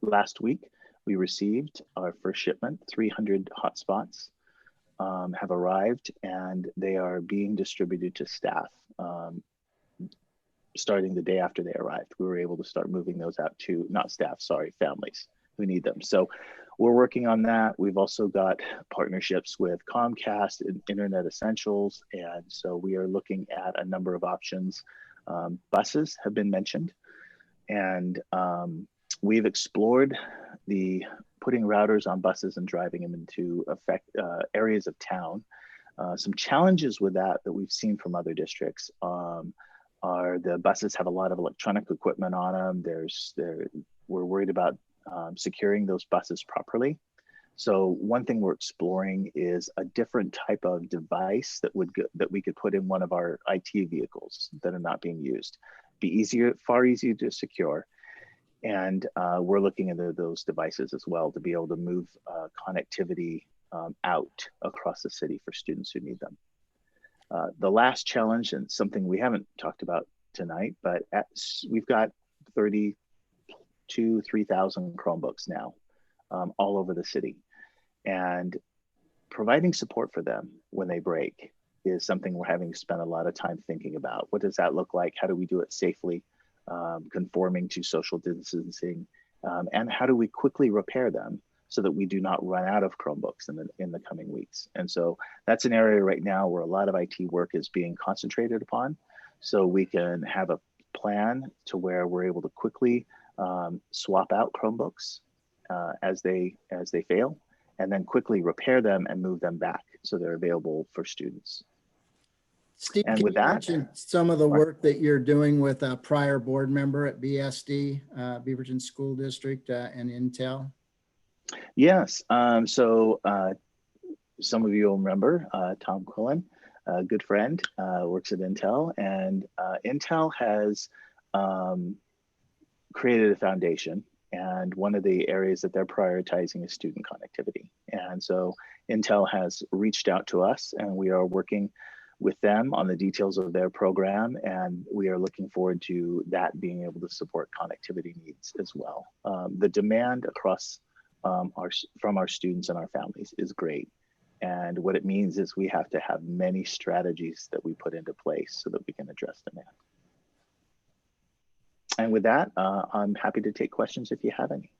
Last week, we received our first shipment. 300 hotspots have arrived, and they are being distributed to staff. Starting the day after they arrived, we were able to start moving those out to, not staff, sorry, families who need them. So we're working on that. We've also got partnerships with Comcast and Internet Essentials. And so we are looking at a number of options. Buses have been mentioned. And we've explored putting routers on buses and driving them into areas of town. Some challenges with that we've seen from other districts are the buses have a lot of electronic equipment on them. We're worried about securing those buses properly. So one thing we're exploring is a different type of device that we could put in one of our IT vehicles that are not being used. Be far easier to secure. And we're looking into those devices as well to be able to move connectivity out across the city for students who need them. The last challenge, and something we haven't talked about tonight, but we've got 3,000 Chromebooks now all over the city, and providing support for them when they break is something we're having to spend a lot of time thinking about. What does that look like? How do we do it safely, conforming to social distancing, and how do we quickly repair them so that we do not run out of Chromebooks in the coming weeks? And so that's an area right now where a lot of IT work is being concentrated upon, so we can have a plan to where we're able to quickly swap out Chromebooks as they fail, and then quickly repair them and move them back so they're available for students. Steve, And can with you that, mention some of the work that you're doing with a prior board member at BSD, Beaverton School District, and Intel? Yes. So some of you will remember Tom Quillen, a good friend, works at Intel, and Intel has created a foundation, and one of the areas that they're prioritizing is student connectivity. And so Intel has reached out to us, and we are working with them on the details of their program, and we are looking forward to that being able to support connectivity needs as well. The demand across from our students and our families is great. And what it means is we have to have many strategies that we put into place so that we can address demand. And with that, I'm happy to take questions if you have any.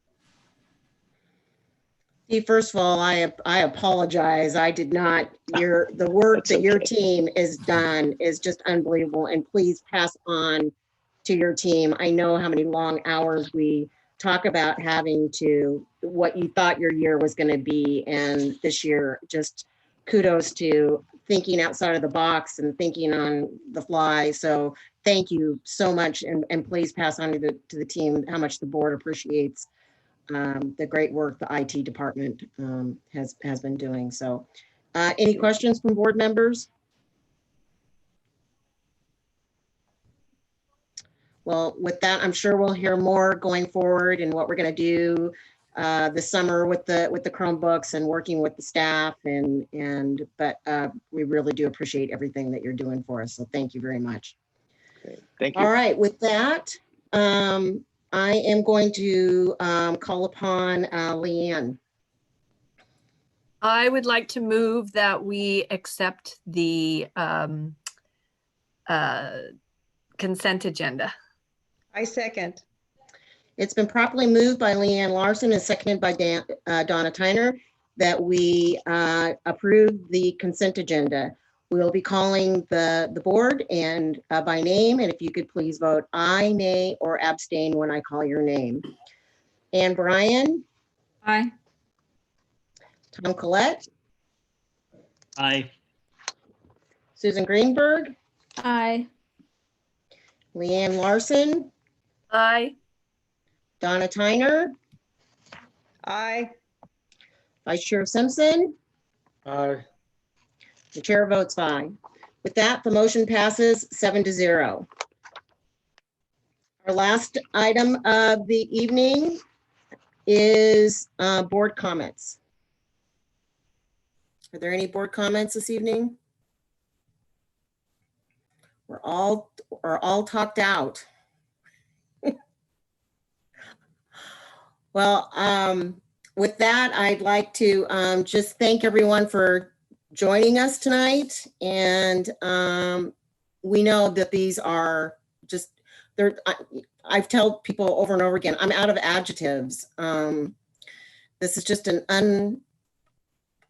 Steve, first of all, I apologize. I did not, the work that your team has done is just unbelievable. And please pass on to your team. I know how many long hours we talk about having to, what you thought your year was going to be. And this year, just kudos to thinking outside of the box and thinking on the fly. So thank you so much. And please pass on to the team how much the board appreciates the great work the IT department has been doing. So any questions from board members? Well, with that, I'm sure we'll hear more going forward and what we're going to do this summer with the Chromebooks and working with the staff but we really do appreciate everything that you're doing for us. So thank you very much. Great. Thank you. All right, with that, I am going to call upon Leanne. I would like to move that we accept the consent agenda. I second. It's been properly moved by Leanne Larson and seconded by Donna Tyner that we approve the consent agenda. We'll be calling the board and by name, and if you could please vote aye, nay, or abstain when I call your name. Ann Bryan. Aye. Tom Collette. Aye. Susan Greenberg. Aye. Leanne Larson. Aye. Donna Tyner. Aye. Vice Chair Simpson. Aye. The chair votes aye. With that, the motion passes 7-0. Our last item of the evening is board comments. Are there any board comments this evening? We're all talked out. Well, with that, I'd like to just thank everyone for joining us tonight. And we know that these are just, I've told people over and over again, I'm out of adjectives. This is just an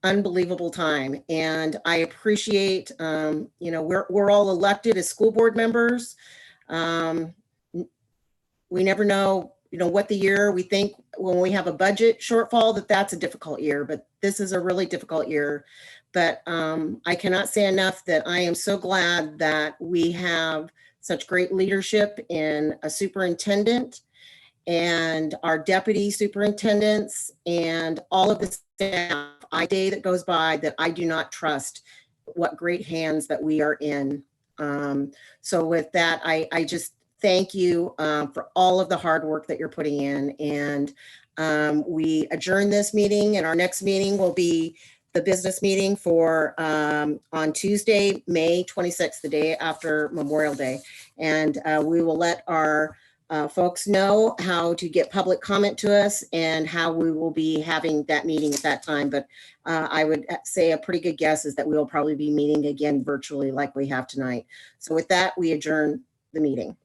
unbelievable time. And I appreciate, we're all elected as school board members. We never know, what the year we think when we have a budget shortfall, that's a difficult year, but this is a really difficult year. But I cannot say enough that I am so glad that we have such great leadership in a superintendent and our deputy superintendents and all of the staff. A day that goes by that I do not trust what great hands that we are in. So with that, I just thank you for all of the hard work that you're putting in. And we adjourn this meeting, and our next meeting will be the business meeting for on Tuesday, May 26th, the day after Memorial Day. And we will let our folks know how to get public comment to us and how we will be having that meeting at that time. But I would say a pretty good guess is that we will probably be meeting again virtually like we have tonight. So with that, we adjourn the meeting.